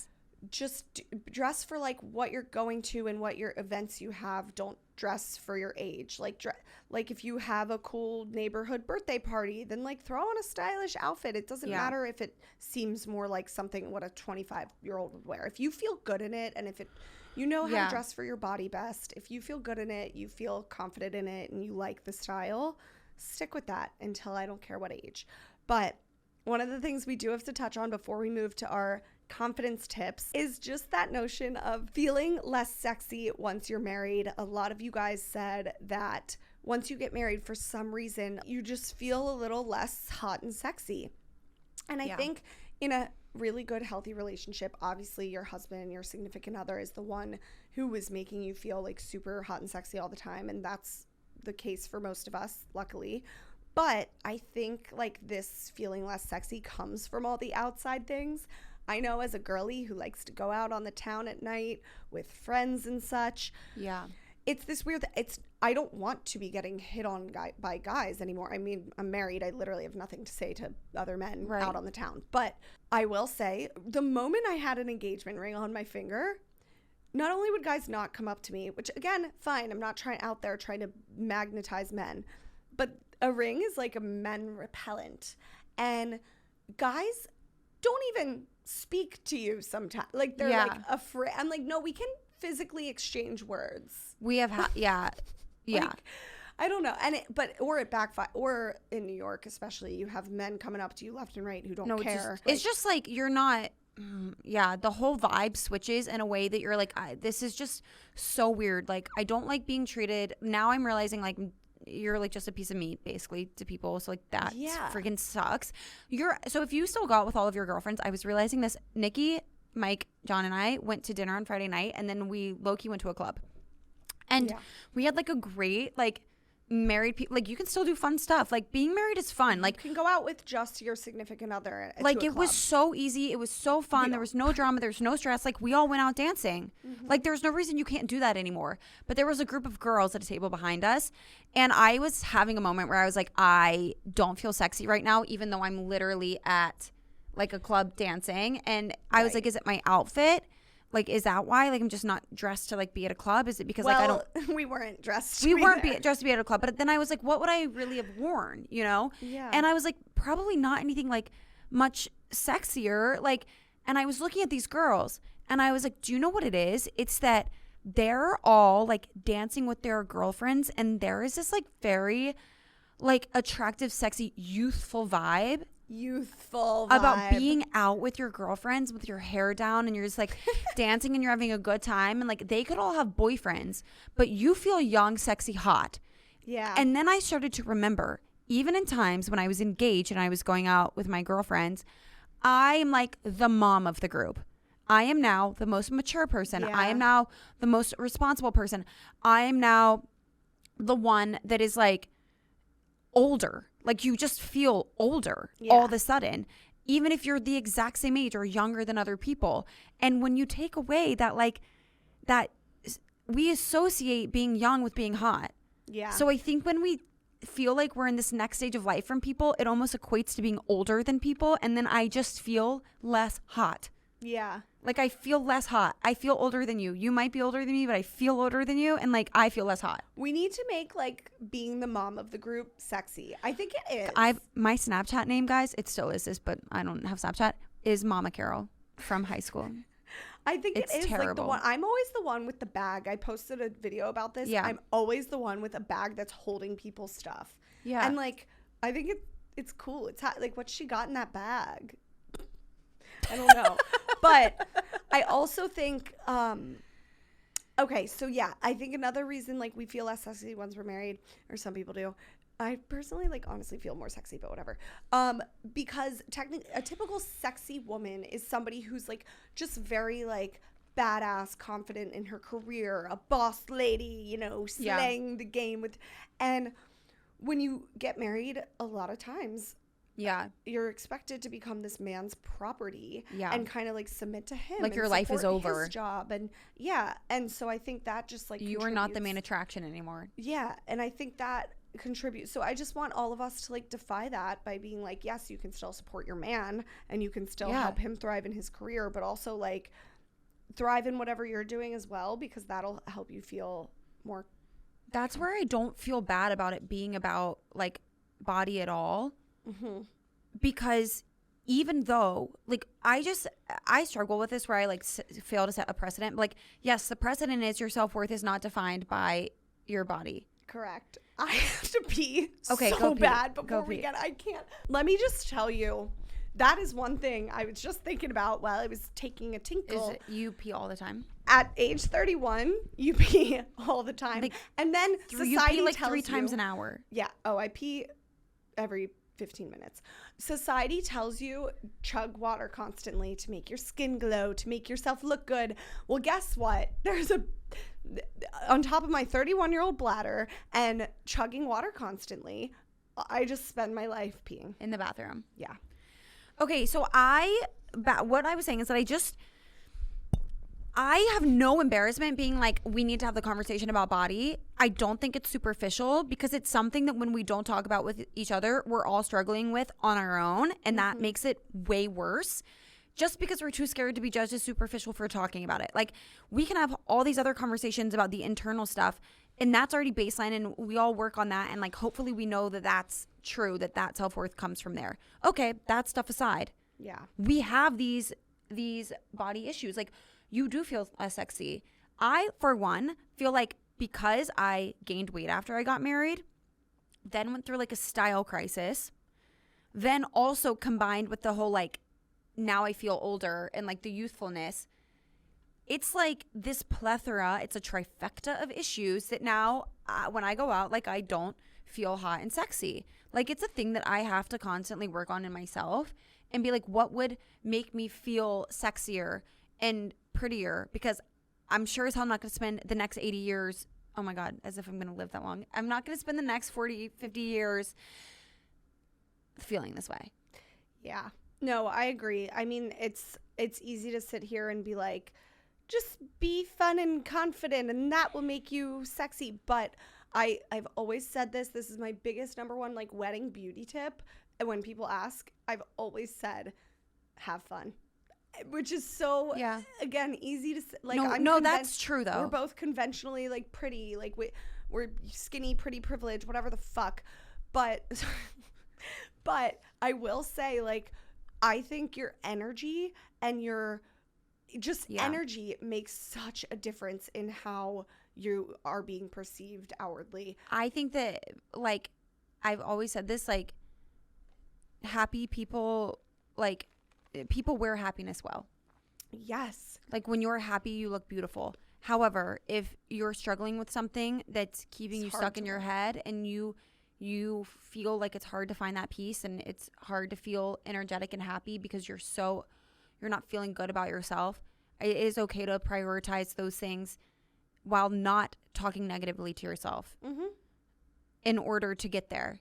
just dress for like what you're going to and what your events you have. Don't dress for your age. Like if you have a cool neighborhood birthday party, then like throw on a stylish outfit. It doesn't matter if it seems more like something what a 25-year-old would wear. If you feel good in it, and if it, you know how to dress for your body best, if you feel good in it, you feel confident in it, and you like the style, stick with that until I don't care what age. But one of the things we do have to touch on before we move to our confidence tips is just that notion of feeling less sexy once you're married. A lot of you guys said that once you get married, for some reason, you just feel a little less hot and sexy. And I think in a really good, healthy relationship, obviously your husband, your significant other is the one who is making you feel like super hot and sexy all the time. And that's the case for most of us, luckily. But I think like this feeling less sexy comes from all the outside things. I know as a girly who likes to go out on the town at night with friends and such. Yeah. It's this weird, I don't want to be getting hit on by guys anymore. I mean, I'm married. I literally have nothing to say to other men out on the town. But I will say, the moment I had an engagement ring on my finger, not only would guys not come up to me, which again, fine, I'm not out there trying to magnetize men, but a ring is like a men repellent. And guys don't even speak to you sometimes. Like they're like afraid. I'm like, no, we can physically exchange words. We have Like, I don't know. And or it backfire, or in New York especially, you have men coming up to you left and right who don't care. It's just like you're not the whole vibe switches in a way that you're like, this is just so weird. Like I don't like being treated. Now I'm realizing like you're like just a piece of meat basically to people, so like that freaking sucks. So if you still go out with all of your girlfriends, I was realizing this, Nikki, Mike, John, and I went to dinner on Friday night, and then we low-key went to a club, and we had like a great like married people, like you can still do fun stuff. Like being married is fun. Like you can go out with just your significant other like it was so easy, it was so fun. There was no drama, there was no stress. Like we all went out dancing. Like there's no reason you can't do that anymore. But there was a group of girls at a table behind us, and I was having a moment where I was like, I don't feel sexy right now, even though I'm literally at like a club dancing. And I was like, is it my outfit? Like, is that why? Like, I'm just not dressed to, like, be at a club? Is it because, like, I don't... we weren't dressed We weren't dressed to be at a club. But then I was like, what would I really have worn, you know? Yeah. And I was like, probably not anything, like, much sexier. Like, and I was looking at these girls, and I was like, do you know what it is? It's that they're all, like, dancing with their girlfriends, and there is this, like, very, like, attractive, sexy, youthful vibe about being out with your girlfriends with your hair down, and you're just like dancing and you're having a good time, and like they could all have boyfriends, but you feel young, sexy, hot. Yeah. And then I started to remember, even in times when I was engaged and I was going out with my girlfriends, I am like the mom of the group. I am now the most mature person. I am now the most responsible person. I am now the one that is like older. Like you just feel older all of a sudden, even if you're the exact same age or younger than other people. And when you take away that, like, that we associate being young with being hot. Yeah. So I think when we feel like we're in this next stage of life from people, it almost equates to being older than people. And then I just feel less hot. Yeah. Like I feel less hot. I feel older than you. You might be older than me, but I feel older than you. And like, I feel less hot. We need to make like being the mom of the group sexy. I think it is. My Snapchat name, guys, it still is this, but I don't have Snapchat, is Mama Carol from high school. I think it's it is terrible. Like the one. I'm always the one with the bag. I posted a video about this. Yeah. I'm always the one with a bag that's holding people's stuff. Yeah. And like, I think it's cool. It's hot. Like what she got in that bag. I don't know. But I also think, okay, so yeah, I think another reason like we feel less sexy once we're married, or some people do. I personally like honestly feel more sexy, but whatever. Because technically a typical sexy woman is somebody who's like just very like badass, confident in her career, a boss lady, you know, slaying the game with. And when you get married, a lot of times Yeah. You're expected to become this man's property and kind of like submit to him. Like your life is over. His job. And yeah. And so I think that just like you are not the main attraction anymore. Yeah. And I think that contributes. So I just want all of us to like defy that by being like, yes, you can still support your man and you can still help him thrive in his career, but also like thrive in whatever you're doing as well, because that'll help you feel more. That's where I don't feel bad about it being about like body at all. Mm-hmm. Because even though like I struggle with this where I like fail to set a precedent. Like, yes, the precedent is your self-worth is not defined by your body. Correct. I have to pee so go bad before we get. I can't. Let me just tell you, that is one thing I was just thinking about while I was taking a tinkle. Is it you pee all the time? At age 31, you pee all the time, like, and then society you pee like tells 3 times an hour. Yeah. Oh, I pee every 15 minutes. Society tells you chug water constantly to make your skin glow, to make yourself look good. Well, guess what? There's on top of my 31-year-old bladder and chugging water constantly, I just spend my life peeing in the bathroom. Yeah. Okay, so what I was saying is that I have no embarrassment being like, we need to have the conversation about body. I don't think it's superficial because it's something that when we don't talk about with each other, we're all struggling with on our own. And that makes it way worse just because we're too scared to be judged as superficial for talking about it. Like, we can have all these other conversations about the internal stuff, and that's already baseline, and we all work on that. And like, hopefully we know that that's true, that self-worth comes from there. Okay, that stuff aside. Yeah. We have these body issues. Like, you do feel sexy. I, for one, feel like because I gained weight after I got married, then went through like a style crisis, then also combined with the whole like, now I feel older and like the youthfulness. It's like this plethora, it's a trifecta of issues that now when I go out, like I don't feel hot and sexy. Like it's a thing that I have to constantly work on in myself and be like, what would make me feel sexier and prettier? Because I'm sure as hell not going to spend the next 80 years, oh my God, as if I'm going to live that long. I'm not going to spend the next 40, 50 years feeling this way. Yeah. No, I agree. I mean, it's easy to sit here and be like, just be fun and confident and that will make you sexy. But I've always said this is my biggest number one like wedding beauty tip. And when people ask, I've always said, have fun. Which is so, again, easy to say. Like, no, that's true, though. We're both conventionally, like, pretty. Like, we're skinny, pretty, privileged, whatever the fuck. But I will say, like, I think your energy and your energy makes such a difference in how you are being perceived outwardly. I think that, like, I've always said this, like, happy people, like, people wear happiness well. Yes. Like when you're happy, you look beautiful. However, if you're struggling with something that's keeping you stuck in your head and you feel like it's hard to find that peace and it's hard to feel energetic and happy because you're not feeling good about yourself, it is okay to prioritize those things while not talking negatively to yourself in order to get there.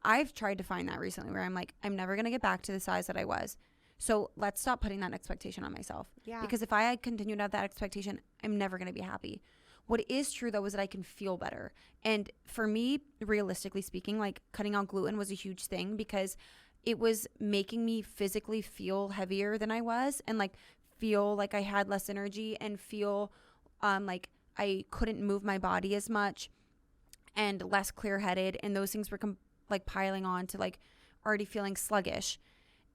I've tried to find that recently where I'm like, I'm never going to get back to the size that I was. So let's stop putting that expectation on myself. Yeah. Because if I continue to have that expectation, I'm never going to be happy. What is true, though, is that I can feel better. And for me, realistically speaking, like cutting out gluten was a huge thing because it was making me physically feel heavier than I was and like feel like I had less energy and feel like I couldn't move my body as much and less clear-headed. And those things were like piling on to like already feeling sluggish.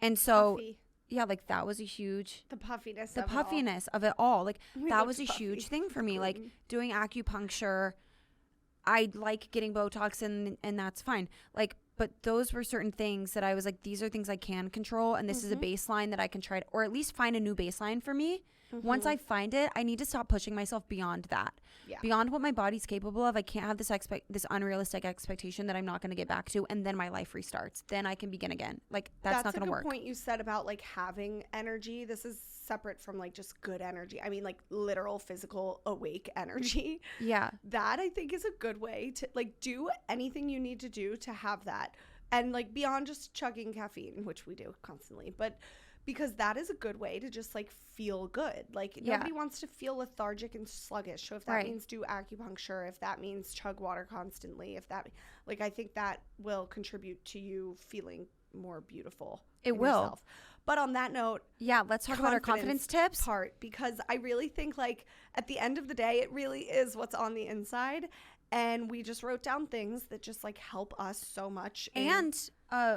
And so yeah, like that was a huge the puffiness of it all. Like that was a huge thing for me. Like doing acupuncture, I like getting Botox and that's fine. Like, but those were certain things that I was like, these are things I can control and this is a baseline that I can try to, or at least find a new baseline for me. Once I find it, I need to stop pushing myself beyond that. Yeah. Beyond what my body's capable of. I can't have this unrealistic expectation that I'm not going to get back to, and then my life restarts. Then I can begin again. Like that's not going to work. That's a good point you said about like having energy. This is separate from like just good energy. I mean like literal physical awake energy. Yeah. That I think is a good way to like do anything you need to do to have that. And like beyond just chugging caffeine, which we do constantly, but because that is a good way to just like feel good. Like nobody wants to feel lethargic and sluggish. So if that means do acupuncture, if that means chug water constantly, if that, like, I think that will contribute to you feeling more beautiful. It will. Yourself. But on that note, let's talk about our confidence tips part, because I really think like at the end of the day, it really is what's on the inside. And we just wrote down things that just like help us so much. And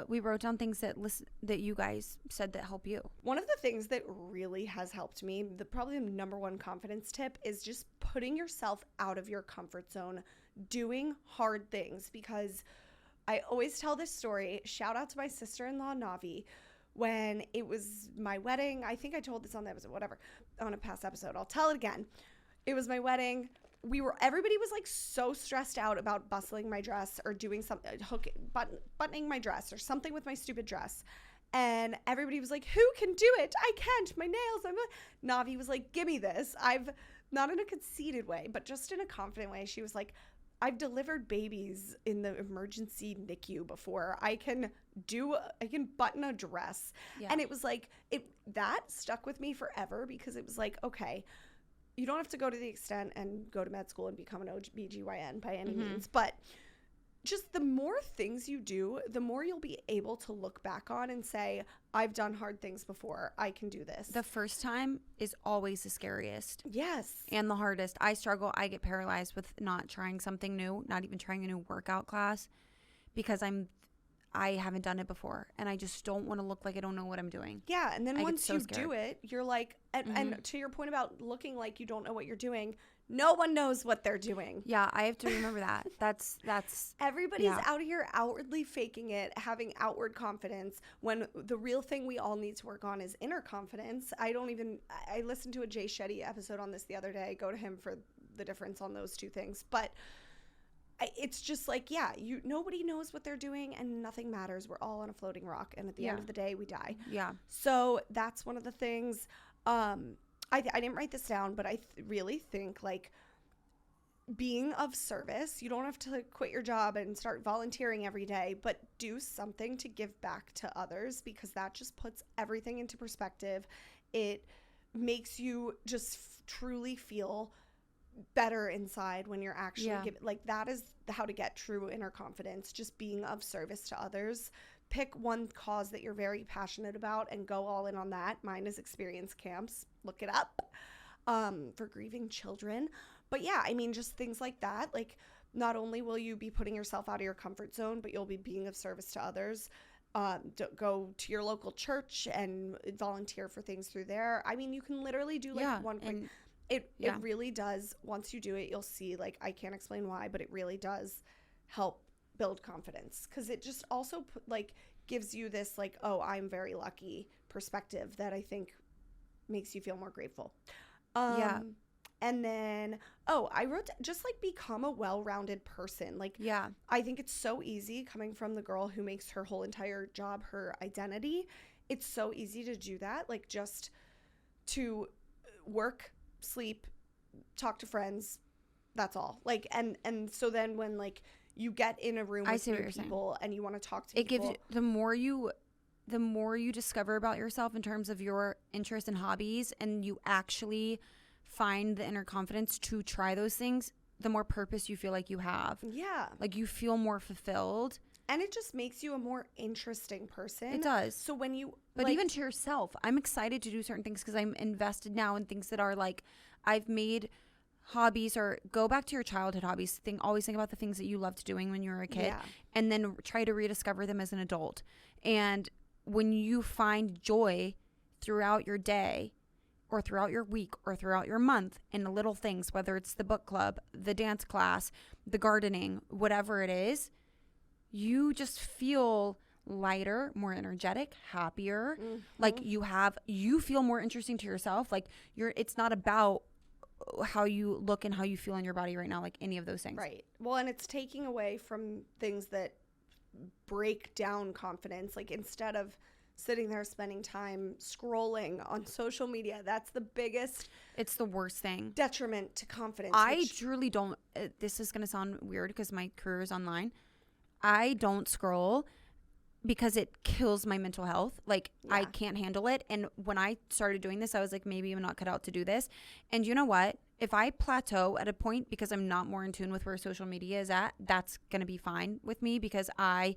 we wrote down things that you guys said that help you. One of the things that really has helped me, probably the number one confidence tip, is just putting yourself out of your comfort zone, doing hard things. Because I always tell this story, shout out to my sister-in-law, Navi, when it was my wedding. I think I told this on the episode, whatever, on a past episode. I'll tell it again. It was my wedding. Everybody was like so stressed out about bustling my dress or doing something, buttoning my dress or something with my stupid dress. And everybody was like, who can do it? I can't, my nails. Navi was like, give me this. Not in a conceited way, but just in a confident way. She was like, I've delivered babies in the emergency NICU before. I can button a dress. Yeah. And it was like, that stuck with me forever, because it was like, okay, you don't have to go to the extent and go to med school and become an OB/GYN by any means, but just the more things you do, the more you'll be able to look back on and say, I've done hard things before. I can do this. The first time is always the scariest. Yes. And the hardest. I struggle. I get paralyzed with not trying something new, not even trying a new workout class, because I haven't done it before, and I just don't want to look like I don't know what I'm doing. Yeah, and then once you do it, you're like, and to your point about looking like you don't know what you're doing, no one knows what they're doing. Yeah, I have to remember that. That's everybody's out here outwardly faking it, having outward confidence, when the real thing we all need to work on is inner confidence. I listened to a Jay Shetty episode on this the other day. Go to him for the difference on those two things, but it's just like, nobody knows what they're doing and nothing matters. We're all on a floating rock, and at the end of the day, we die. Yeah. So that's one of the things. I didn't write this down, but I really think like being of service. You don't have to quit your job and start volunteering every day, but do something to give back to others, because that just puts everything into perspective. It makes you just truly feel better inside when you're actually giving, like, that is how to get true inner confidence, just being of service to others. Pick one cause that you're very passionate about and go all in on that. Mine is experience camps. Look it up for grieving children. But yeah, I mean, just things like that. Like, not only will you be putting yourself out of your comfort zone, but you'll be being of service to others. Go to your local church and volunteer for things through there. I mean, you can literally do like one quick. It really does. Once you do it, you'll see, like, I can't explain why, but it really does help build confidence, because it just also gives you this like, oh, I'm very lucky perspective that I think makes you feel more grateful. And then, I wrote just like become a well-rounded person. Like, I think it's so easy coming from the girl who makes her whole entire job her identity. It's so easy to do that. Like, just to work, sleep, talk to friends, that's all. Like, and so then when like you get in a room with new people and you want to talk to people, it gives you, the more you discover about yourself in terms of your interests and hobbies, and you actually find the inner confidence to try those things, the more purpose you feel like you have. Yeah. Like, you feel more fulfilled. And it just makes you a more interesting person. It does. So when you... But even to yourself, I'm excited to do certain things because I'm invested now in things that are like, I've made hobbies, or go back to your childhood hobbies. Always think about the things that you loved doing when you were a kid, and then try to rediscover them as an adult. And when you find joy throughout your day or throughout your week or throughout your month in the little things, whether it's the book club, the dance class, the gardening, whatever it is, you just feel lighter, more energetic, happier. Mm-hmm. Like, you feel more interesting to yourself. Like, it's not about how you look and how you feel in your body right now, like any of those things. Right. Well, and it's taking away from things that break down confidence. Like, instead of sitting there spending time scrolling on social media, that's the biggest... It's the worst thing. ...detriment to confidence. I truly don't... this is going to sound weird because my career is online. I don't scroll because it kills my mental health. Like, I Yeah. can't handle it. And when I started doing this, I was like, maybe I'm not cut out to do this. And you know what? If I plateau at a point because I'm not more in tune with where social media is at, that's going to be fine with me, because I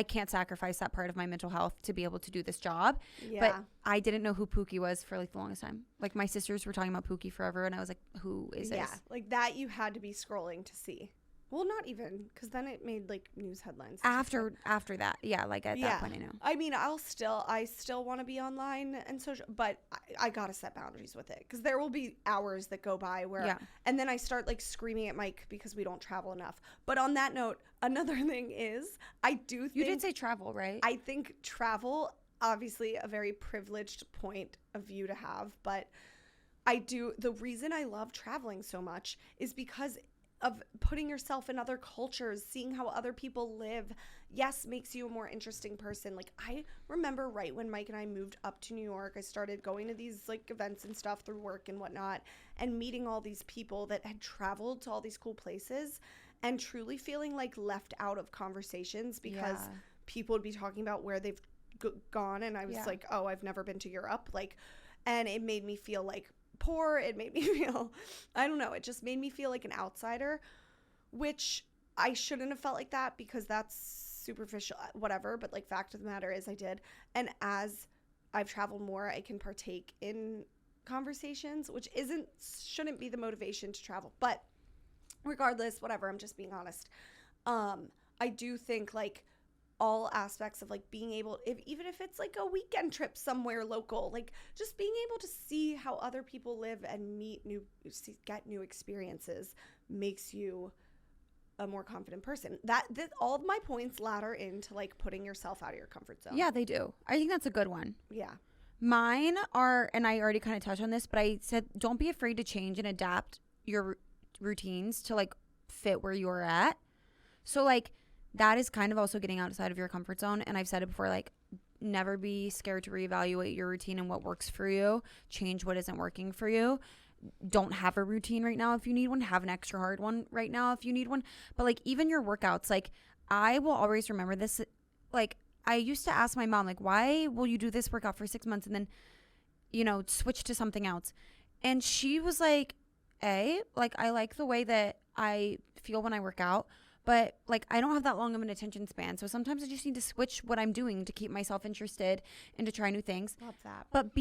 can't sacrifice that part of my mental health to be able to do this job. Yeah. But I didn't know who Pookie was for like the longest time. Like, my sisters were talking about Pookie forever, and I was like, who is this? Yeah, like that you had to be scrolling to see. Well, not even, because then it made like news headlines. After that, yeah, like at that point I know. I mean, I still want to be online and social, but I gotta set boundaries with it, because there will be hours that go by where, and then I start like screaming at Mike because we don't travel enough. But on that note, another thing is, I do think You did say travel, right? I think travel, obviously a very privileged point of view to have, but the reason I love traveling so much is because of putting yourself in other cultures, seeing how other people live, yes, makes you a more interesting person. Like, I remember right when Mike and I moved up to New York, I started going to these like events and stuff through work and whatnot, and meeting all these people that had traveled to all these cool places, and truly feeling like left out of conversations because people would be talking about where they've gone, and I was like, oh, I've never been to Europe, like, and it made me feel like poor. It made me feel, I don't know, it just made me feel like an outsider, which I shouldn't have felt like that, because that's superficial, whatever, but like, fact of the matter is I did. And as I've traveled more, I can partake in conversations, which shouldn't be the motivation to travel, but regardless, whatever, I'm just being honest. I do think like all aspects of like being able, even if it's like a weekend trip somewhere local, like just being able to see how other people live and get new experiences makes you a more confident person. That all of my points ladder into like putting yourself out of your comfort zone. Yeah, they do. I think that's a good one. Yeah. Mine are, and I already kind of touched on this, but I said don't be afraid to change and adapt your routines to like fit where you're at. So like, that is kind of also getting outside of your comfort zone. And I've said it before, like, never be scared to reevaluate your routine and what works for you. Change what isn't working for you. Don't have a routine right now if you need one. Have an extra hard one right now if you need one. But like, even your workouts, like, I will always remember this. Like, I used to ask my mom, like, why will you do this workout for 6 months and then, you know, switch to something else? And she was like, like, I like the way that I feel when I work out, but like, I don't have that long of an attention span. So sometimes I just need to switch what I'm doing to keep myself interested and to try new things. Love that. But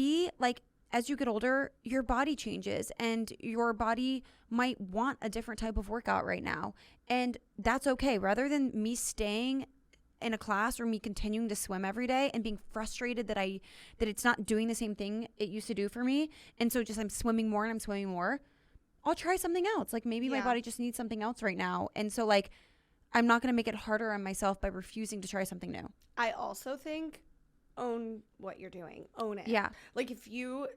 as you get older, your body changes and your body might want a different type of workout right now. And that's okay. Rather than me staying in a class or me continuing to swim every day and being frustrated that it's not doing the same thing it used to do for me. And so just I'm swimming more, I'll try something else. Like, maybe my body just needs something else right now. And so like, I'm not going to make it harder on myself by refusing to try something new. I also think own what you're doing. Own it. Yeah. Like, if you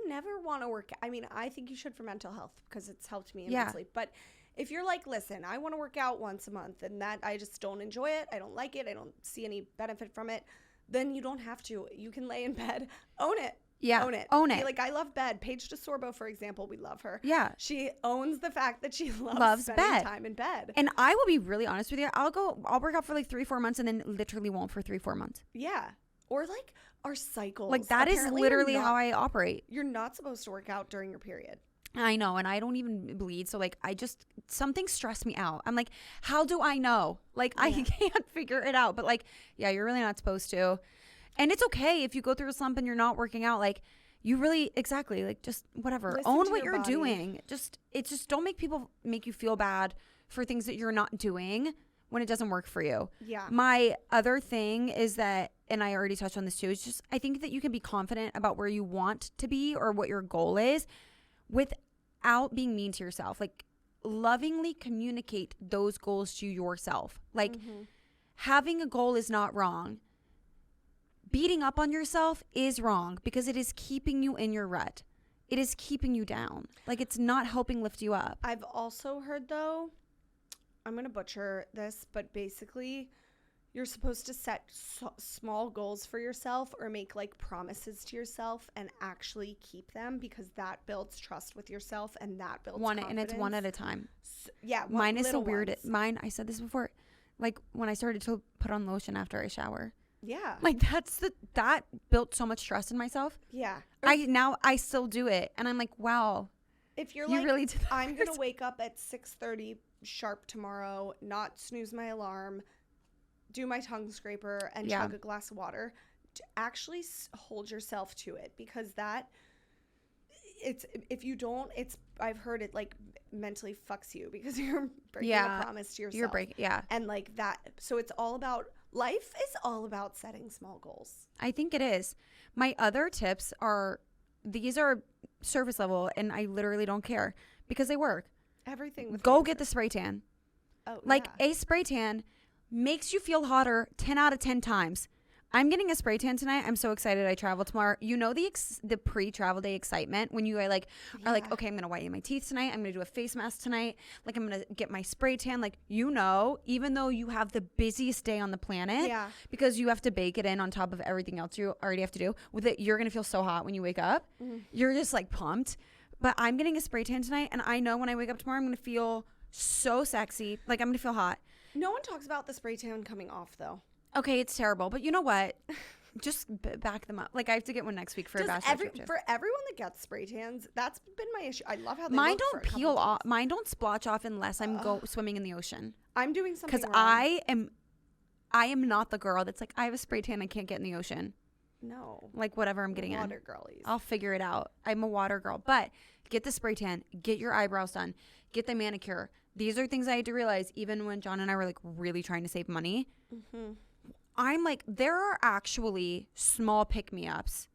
never want to work, I mean, I think you should for mental health, because it's helped me Yeah. immensely. But if you're like, listen, I want to work out once a month and that I just don't enjoy it, I don't like it, I don't see any benefit from it, then you don't have to. You can lay in bed, own it. Yeah. Own it. Own it. Like, I love bed. Paige DeSorbo, for example, we love her. Yeah. She owns the fact that she loves spending bed. time in bed. And I will be really honest with you. I'll work out for like 3-4 months and then literally won't for 3-4 months. Yeah. Or like our cycles. Like, that is Apparently literally how I operate. You're not supposed to work out during your period. I know, and I don't even bleed. So like, something stressed me out. I'm like, how do I know? Like, I can't figure it out. But like, yeah, you're really not supposed to. And it's okay if you go through a slump and you're not working out. Like, you really, exactly, like, just whatever. Listen Own to what your you're body. doing. It's don't make people make you feel bad for things that you're not doing when it doesn't work for you. Yeah. My other thing is that, and I already touched on this too, is just, I think that you can be confident about where you want to be or what your goal is without being mean to yourself. Like, lovingly communicate those goals to yourself. Like, having a goal is not wrong. Beating up on yourself is wrong, because it is keeping you in your rut. It is keeping you down. Like, it's not helping lift you up. I've also heard, though, I'm going to butcher this, but basically you're supposed to set small goals for yourself or make like promises to yourself and actually keep them, because that builds trust with yourself and that builds confidence. And it's one at a time. Yeah. Mine is the weirdest. Mine, I said this before. Like when I started to put on lotion after I shower. Yeah. Like that built so much trust in myself. Yeah. I still do it. And I'm like, wow. If you're you like, really did that I'm going to wake up at 6:30 sharp tomorrow, not snooze my alarm, do my tongue scraper, and chug a glass of water, to actually hold yourself to it, because if you don't, I've heard it like mentally fucks you, because you're breaking a promise to yourself. And like that. So it's all about, life is all about setting small goals. I think it is. My other tips are, these are surface level, and I literally don't care because they work. Everything with Go get the spray tan. Oh, like a spray tan makes you feel hotter 10 out of 10 times. I'm getting a spray tan tonight. I'm so excited. I travel tomorrow. You know the pre-travel day excitement when you are like, okay, I'm going to whiten my teeth tonight. I'm going to do a face mask tonight. Like, I'm going to get my spray tan. Like, even though you have the busiest day on the planet, because you have to bake it in on top of everything else you already have to do with it, you're going to feel so hot when you wake up. You're just like pumped. But I'm getting a spray tan tonight, and I know when I wake up tomorrow, I'm going to feel so sexy. Like, I'm going to feel hot. No one talks about the spray tan coming off, though. Okay, it's terrible, but you know what? Just back them up. Like, I have to get one next week for a bachelor trip. For everyone that gets spray tans, that's been my issue. I love how they mine look don't for a peel couple off. days. Mine don't splotch off unless I'm swimming in the ocean. I'm doing something because wrong. I am not the girl that's like, I have a spray tan, I can't get in the ocean. No, like whatever I'm getting water girlies. I'll figure it out. I'm a water girl, but get the spray tan, get your eyebrows done, get the manicure. These are things I had to realize even when John and I were like really trying to save money. I'm like, there are actually small pick-me-ups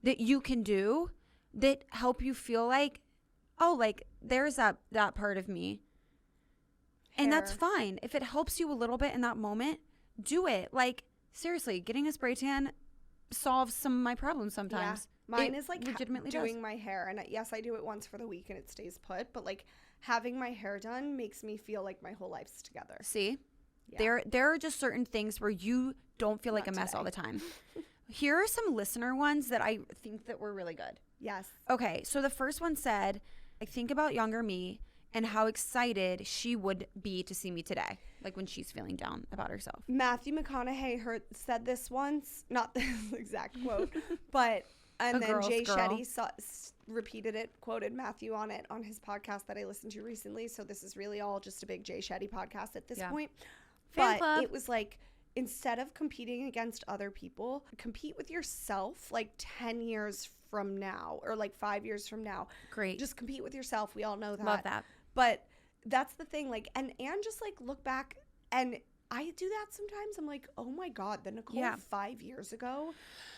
that you can do that help you feel like, oh, like there's that part of me. Hair. And that's fine. If it helps you a little bit in that moment, do it. Like, seriously, getting a spray tan solves some of my problems sometimes. Yeah. Mine is like legitimately doing my hair. And yes, I do it once for the week and it stays put. But like having my hair done makes me feel like my whole life's together. See? Yeah. There are just certain things where you don't feel like a mess all the time. Here are some listener ones that I think that were really good. Yes. Okay, so the first one said, I think about younger me and how excited she would be to see me today, like when she's feeling down about herself. Matthew McConaughey said this once, not this exact quote, but and then Jay Shetty repeated it, quoted Matthew on it on his podcast that I listened to recently. So this is really all just a big Jay Shetty podcast at this point. Fan club. It was like, instead of competing against other people, compete with yourself like 10 years from now or like 5 years from now. Great. Just compete with yourself. We all know that. Love that. But that's the thing. Like, and just like look back, and I do that sometimes. I'm like, oh my God, the Nicole 5 years ago,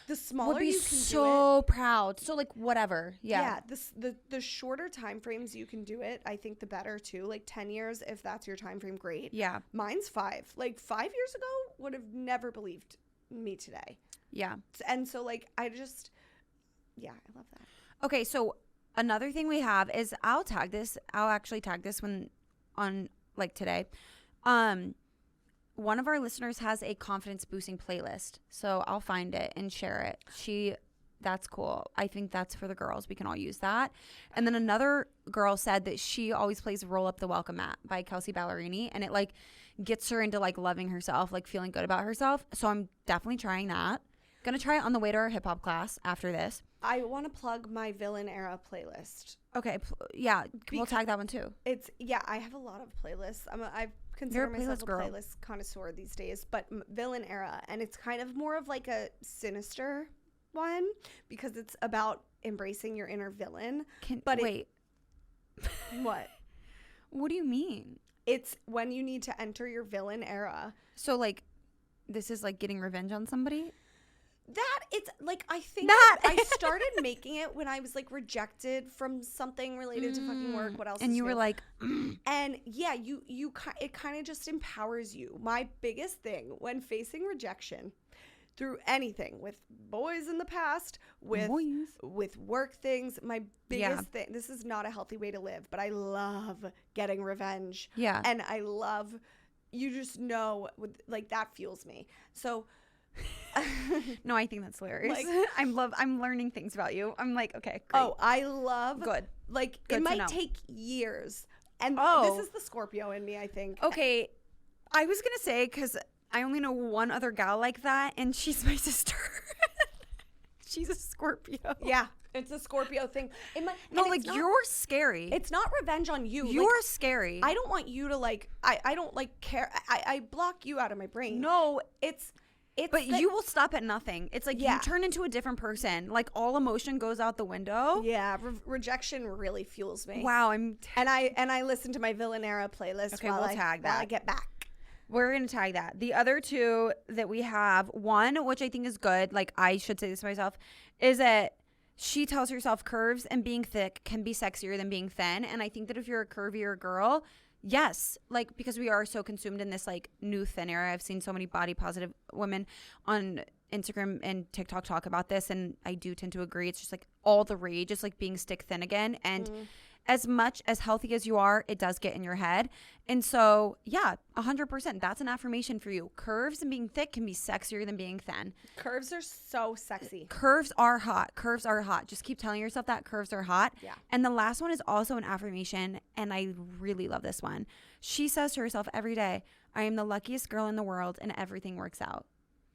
the smaller would be you can so proud. So like whatever. Yeah. The shorter time frames you can do it, I think the better too. Like 10 years, if that's your time frame, great. Yeah. Mine's 5. Like 5 years ago would have never believed me today. Yeah. And so like I love that. Okay, so another thing we have is I'll actually tag this when on like today. One of our listeners has a confidence boosting playlist, so I'll find it and share it. That's cool. I think that's for the girls. We can all use that. And then another girl said that she always plays Roll Up the Welcome Mat by Kelsey Ballerini, and it like gets her into like loving herself, like feeling good about herself. So I'm definitely trying that. Gonna try it on the way to our hip hop class after this. I want to plug my Villain Era playlist. Okay, we'll tag that one too. I have a lot of playlists. I consider myself a playlist connoisseur these days, but Villain Era, and it's kind of more of like a sinister one because it's about embracing your inner villain. Wait. What? What do you mean? It's when you need to enter your villain era. So like, this is like getting revenge on somebody? That it's like I think I started making it when I was like rejected from something related to fucking work. What else? And you were like, and yeah, it kind of just empowers you. My biggest thing when facing rejection through anything with boys in the past, with work things, my biggest thing. This is not a healthy way to live, but I love getting revenge. Yeah, and I love you just know like that fuels me. So. No, I think that's hilarious. Like, I'm learning things about you. I'm like, okay, great. Oh, I love good. Like good it might take years. And this is the Scorpio in me, I think. Okay. I was going to say, because I only know one other gal like that, and she's my sister. She's a Scorpio. Yeah, it's a Scorpio thing. No, like, you're scary. It's not revenge on you. You're like, scary. I don't want you to, like, I don't, like, care. I block you out of my brain. No. It's But you will stop at nothing. It's like you turn into a different person. Like, all emotion goes out the window. Yeah, rejection really fuels me. Wow, and I listen to my Villanera playlist. Okay, while we'll tag that. while I get back. We're going to tag that. The other two that we have, one, which I think is good, like I should say this to myself, is that she tells herself curves and being thick can be sexier than being thin. And I think that if you're a curvier girl, yes, like, because we are so consumed in this like new thin era. I've seen so many body positive women on Instagram and TikTok talk about this, and I do tend to agree. It's just like all the rage is like being stick thin again. And as much as healthy as you are, it does get in your head. And so, yeah, 100%. That's an affirmation for you. Curves and being thick can be sexier than being thin. Curves are so sexy. Curves are hot. Curves are hot. Just keep telling yourself that curves are hot. Yeah. And the last one is also an affirmation, and I really love this one. She says to herself every day, I am the luckiest girl in the world, and everything works out.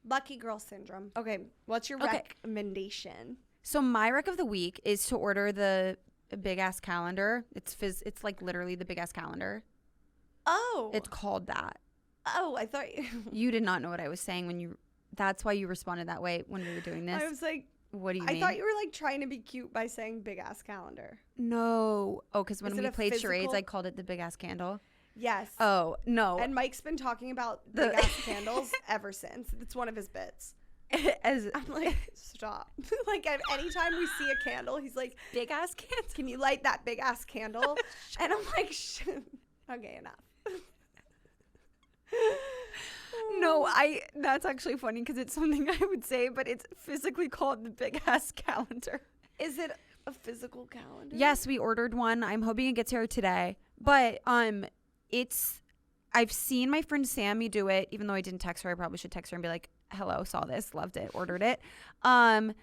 Lucky girl syndrome. Okay, what's your recommendation? So my rec of the week is to order the big ass calendar. It's like literally the big ass calendar. Oh. It's called that. Oh, I thought you did not know what I was saying when you. That's why you responded that way when we were doing this. I was like, what do you mean? I thought you were like trying to be cute by saying big ass calendar. No. Oh, because when we played physical? charades, I called it the big ass candle. Yes. Oh, no. And Mike's been talking about big ass candles ever since. It's one of his bits. I'm like, stop. Like, anytime we see a candle, he's like, big ass candle. Can you light that big ass candle? And I'm like, okay, enough. No, that's actually funny because it's something I would say, but it's physically called the big ass calendar. Is it a physical calendar? Yes, we ordered one. I'm hoping it gets here today. But I've seen my friend Sammy do it, even though I didn't text her. I probably should text her and be like, hello, saw this, loved it, ordered it. And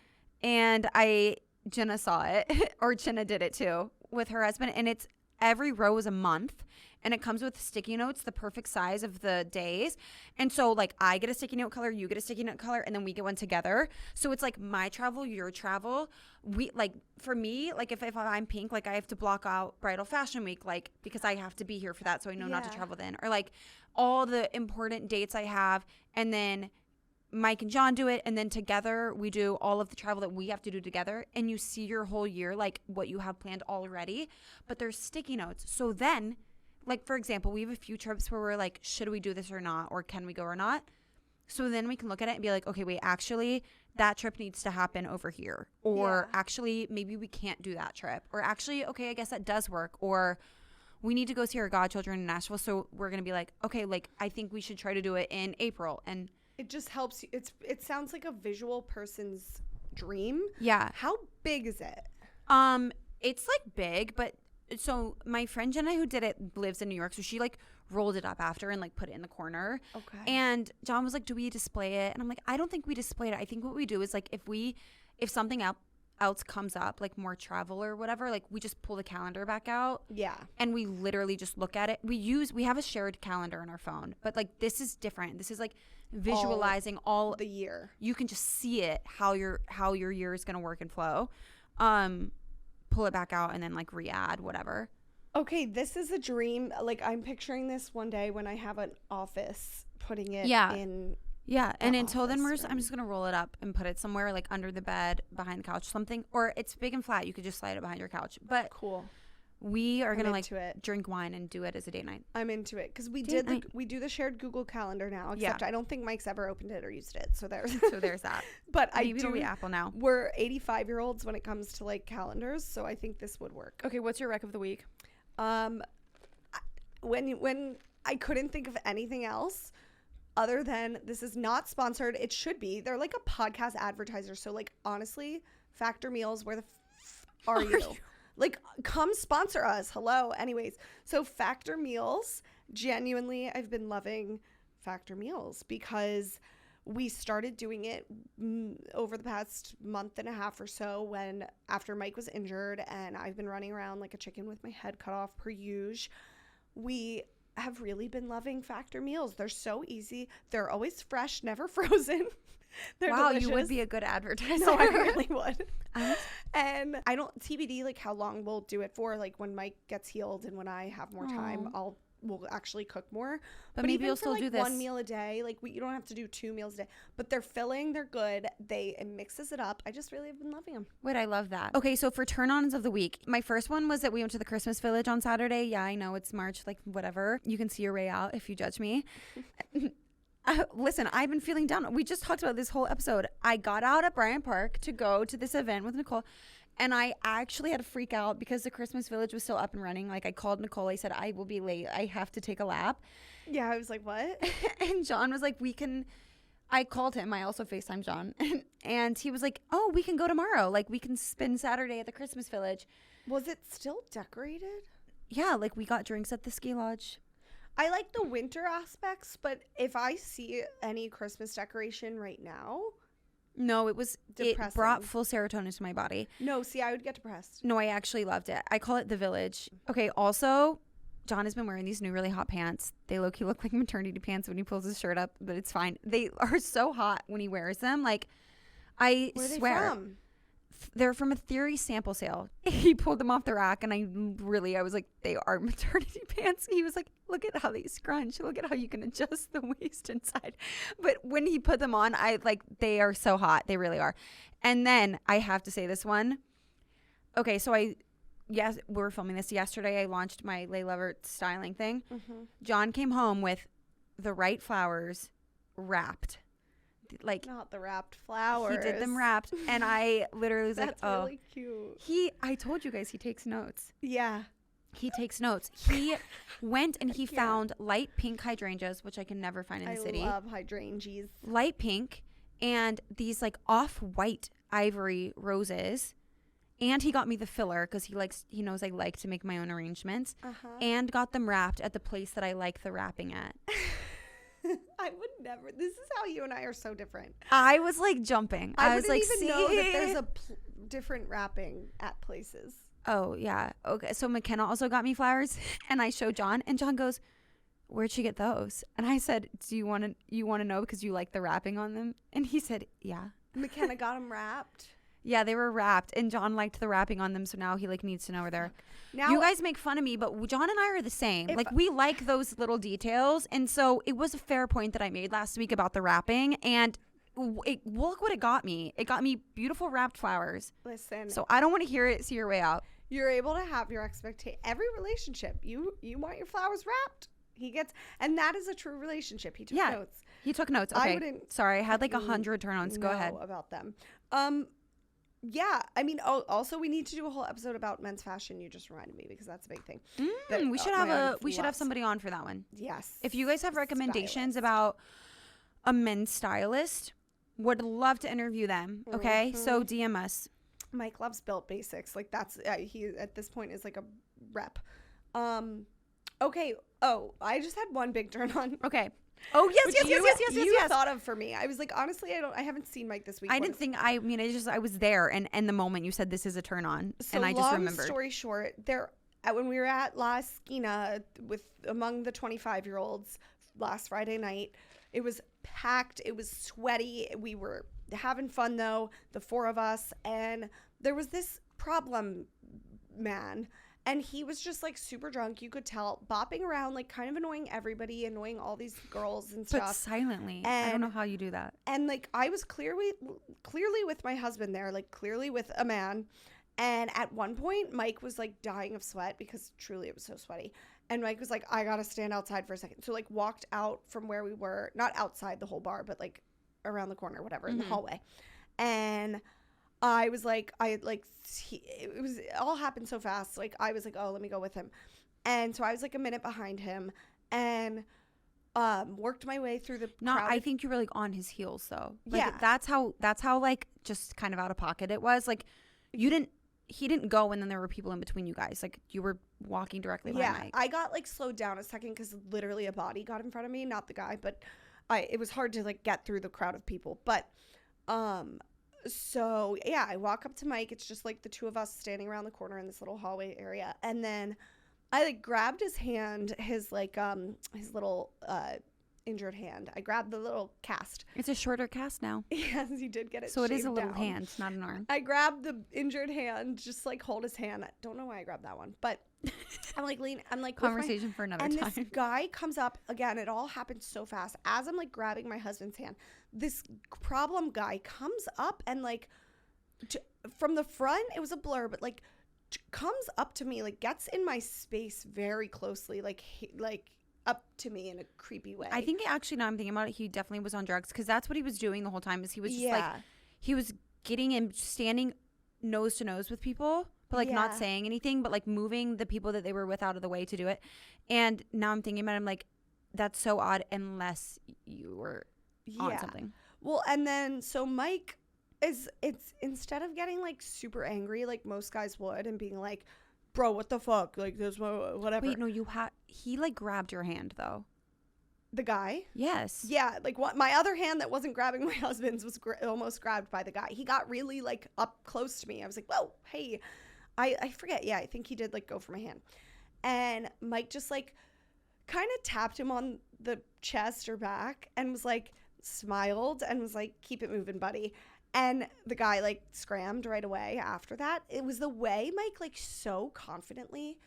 Jenna saw it, or Jenna did it too with her husband. And it's every row is a month, and it comes with sticky notes, the perfect size of the days. And so like I get a sticky note color, you get a sticky note color, and then we get one together. So it's like my travel, your travel. We like, for me, like if I'm pink, like I have to block out bridal fashion week, like because I have to be here for that. So I know not to travel then, or like all the important dates I have. And then Mike and John do it, and then together we do all of the travel that we have to do together, and you see your whole year, like what you have planned already, but there's sticky notes. So then, like for example, we have a few trips where we're like, should we do this or not, or can we go or not? So then we can look at it and be like, okay, wait, actually that trip needs to happen over here, or actually maybe we can't do that trip, or actually, okay, I guess that does work, or we need to go see our godchildren in Nashville, so we're gonna be like, okay, like I think we should try to do it in April. And it just helps you. It sounds like a visual person's dream. Yeah. How big is it? It's like big, but so my friend Jenna who did it lives in New York, so she like rolled it up after and like put it in the corner. Okay. And John was like, do we display it? And I'm like, I don't think we display it. I think what we do is like if something else comes up, like more travel or whatever, like we just pull the calendar back out. Yeah. And we literally just look at it. We have a shared calendar on our phone, but like this is different. This is like visualizing all the year. You can just see it, how your year is going to work and flow. Pull it back out and then like re-add whatever. Okay, this is a dream. Like I'm picturing this one day when I have an office, putting it in. Yeah, and until then, I'm just going to roll it up and put it somewhere like under the bed, behind the couch, something. Or it's big and flat. You could just slide it behind your couch. But cool. We are going to like drink wine and do it as a date night. I'm into it because we do the shared Google Calendar now, except I don't think Mike's ever opened it or used it. So there's that. But maybe it'll be Apple now. We're 85-year-olds when it comes to like calendars, so I think this would work. Okay, what's your rec of the week? When I couldn't think of anything else other than, this is not sponsored. It should be. They're like a podcast advertiser. So like honestly, Factor Meals, where the are you? Like, come sponsor us. Hello. Anyways, so Factor Meals, genuinely, I've been loving Factor Meals because we started doing it over the past month and a half or so after Mike was injured, and I've been running around like a chicken with my head cut off per usual. We have really been loving Factor meals. They're so easy. They're always fresh, never frozen. They're wow, delicious. you would be a good advertiser. No, I really would. And I don't TBD like how long we'll do it for. Like when Mike gets healed and when I have more time, we'll actually cook more. But maybe you'll for, still like, do this 1 meal a day. Like you don't have to do 2 meals a day. But they're filling. They're good. It mixes it up. I just really have been loving them. Wait, I love that. Okay, so for turn-ons of the week, my first one was that we went to the Christmas Village on Saturday. Yeah, I know it's March, like whatever. You can see your way out if you judge me. Listen, I've been feeling down. We just talked about this whole episode. I got out at Bryant Park to go to this event with Nicole, and I actually had to freak out because the Christmas Village was still up and running. Like I called Nicole. I said, I will be late. I have to take a lap. Yeah, I was like, what? And John was like, I called him. I also FaceTimed John. And he was like, oh, we can go tomorrow. Like we can spend Saturday at the Christmas Village. Was it still decorated? Yeah, like we got drinks at the ski lodge. I like the winter aspects, but if I see any Christmas decoration right now, no, it depressing. It brought full serotonin to my body. No, see, I would get depressed. No, I actually loved it. I call it the Village. Okay, also, John has been wearing these new really hot pants. They low-key look like maternity pants when he pulls his shirt up, but it's fine. They are so hot when he wears them. Like, I Where are swear. they from? They're from a Theory sample sale. He pulled them off the rack, and I was like, they are maternity pants. He was like, look at how they scrunch. Look at how you can adjust the waist inside. But when he put them on, they are so hot. They really are. And then I have to say this one. Okay, so we were filming this yesterday. I launched my Lay Lover styling thing. Mm-hmm. John came home with the right flowers wrapped. Like not the wrapped flowers. He did them wrapped, and I literally was That's like, "Oh, really cute." I told you guys he takes notes. Yeah, he takes notes. He went and he found light pink hydrangeas, which I can never find in the city. I love hydrangeas. Light pink, and these like off-white ivory roses. And he got me the filler because he knows I like to make my own arrangements, and got them wrapped at the place that I like the wrapping at. I would never. This is how you and I are so different. I was like jumping. I was like, even know that there's a different wrapping at places. Oh yeah. Okay. So McKenna also got me flowers, and I showed John, and John goes, "Where'd she get those?" And I said, "Do you want to know because you like the wrapping on them?" And he said, "Yeah." McKenna got them wrapped. Yeah, they were wrapped, and John liked the wrapping on them, so now he needs to know where they're. Now, you guys make fun of me, but John and I are the same. Like we like those little details, and so it was a fair point that I made last week about the wrapping, and look what it got me. It got me beautiful wrapped flowers. Listen. So I don't want to hear it. See your way out. You're able to have your expectation. Every relationship, you want your flowers wrapped. He gets, and that is a true relationship. He took notes. He took notes. Okay. Sorry, I had like 100 turn-ons. Go ahead. About them. Yeah, I mean, also we need to do a whole episode about men's fashion. You just reminded me because that's a big thing. We should have somebody on for that one. Yes. If you guys have recommendations about a men's stylist, would love to interview them. Okay, so DM us. Mike loves Built Basics. Like that's he at this point is like a rep. Okay. Oh, I just had one big turn on. Okay. Oh yes. You thought of for me. I was like, honestly, I haven't seen Mike this week. I didn't think. I mean, I was there, and the moment you said this is a turn on, so and I just remembered. Long story short, when we were at La Esquina among the 25-year-olds last Friday night, it was packed. It was sweaty. We were having fun though, the four of us, and there was this problem man. And he was just like super drunk, you could tell, bopping around, like kind of annoying everybody, annoying all these girls and stuff. But silently. I don't know how you do that. And like I was clearly with my husband there, like clearly with a man. And at one point, Mike was like dying of sweat because truly it was so sweaty. And Mike was like, I gotta stand outside for a second. So like walked out from where we were, not outside the whole bar, but like around the corner, whatever, in the hallway. And I was like, it all happened so fast. Like, I was like, oh, let me go with him. And so I was like a minute behind him and worked my way through the crowd. I think you were like on his heels though. Like, yeah. That's how like just kind of out of pocket it was. Like he didn't go and then there were people in between you guys. Like you were walking directly behind Mike. I got like slowed down a second because literally a body got in front of me, not the guy, but it was hard to like get through the crowd of people. But so yeah, I walk up to Mike. It's just like the two of us standing around the corner in this little hallway area. And then I like grabbed his hand, his little injured hand. I grabbed the little cast. It's a shorter cast now. Yes, he did get it. So it is a little down. hand, not an arm. I grabbed the injured hand, just like hold his hand. I don't know why I grabbed that one, but I'm like Conversation for another time. And this guy comes up again. It all happened so fast. As I'm like grabbing my husband's hand, this problem guy comes up and like from the front, it was a blur, but like comes up to me, like gets in my space very closely, like up to me in a creepy way. I think actually, now I'm thinking about it, he definitely was on drugs, because that's what he was doing the whole time. Is he was just like, he was getting him standing nose to nose with people, but like not saying anything, but like moving the people that they were with out of the way to do it. And now I'm thinking about it, I'm like, that's so odd unless you were on something. Well, and then so Mike it's instead of getting like super angry like most guys would and being like, bro, what the fuck, like there's whatever. Wait, no, he like grabbed your hand though. The guy? Yes. Yeah, like what my other hand that wasn't grabbing my husband's was almost grabbed by the guy. He got really like up close to me. I was like, whoa, hey. I forget. Yeah, I think he did like go for my hand. And Mike just like kind of tapped him on the chest or back and was like, smiled and was like, keep it moving, buddy. And the guy like scrammed right away after that. It was the way Mike like so confidently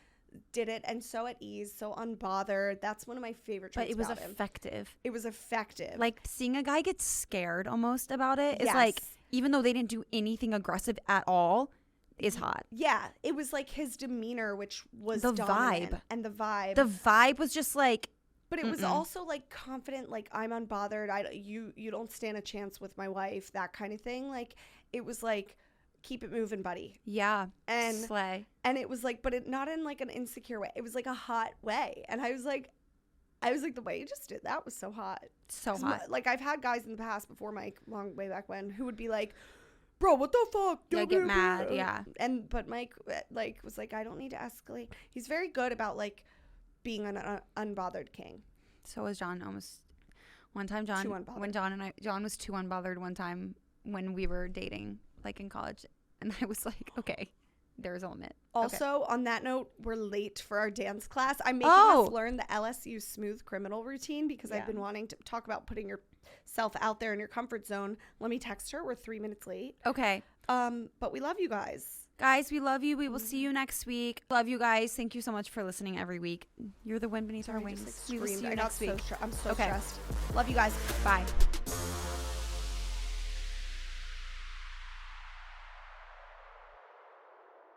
did it and so at ease, so unbothered. That's one of my favorite traits. But it was about effective. Him. It was effective. Like seeing a guy get scared almost about it is like, even though they didn't do anything aggressive at all, is hot. Yeah, it was like his demeanor, which was the dominant, vibe. And the vibe. The vibe was just like. But it was also like confident, like I'm unbothered. You don't stand a chance with my wife, that kind of thing. Like it was like, keep it moving, buddy. Yeah. And slay. And it was like, but it not in like an insecure way. It was like a hot way. And I was like, the way you just did that was so hot. So hot. Like I've had guys in the past before, Mike, long way back when, who would be like, bro, what the fuck? Yeah, get mad. Yeah. But Mike like was like, I don't need to escalate. He's very good about like being an unbothered king. So was John. Almost one time, John was too unbothered one time when we were dating, like in college, and I was like, okay, there's a limit. Also, on that note, we're late for our dance class. I'm making us learn the LSU smooth criminal routine because I've been wanting to talk about putting yourself out there in your comfort zone. Let me text her. We're 3 minutes late. Okay. But we love you guys. Guys, we love you. We will see you next week. Love you guys. Thank you so much for listening every week. You're the wind beneath our wings. We will see you next week. I'm so stressed. Love you guys. Bye.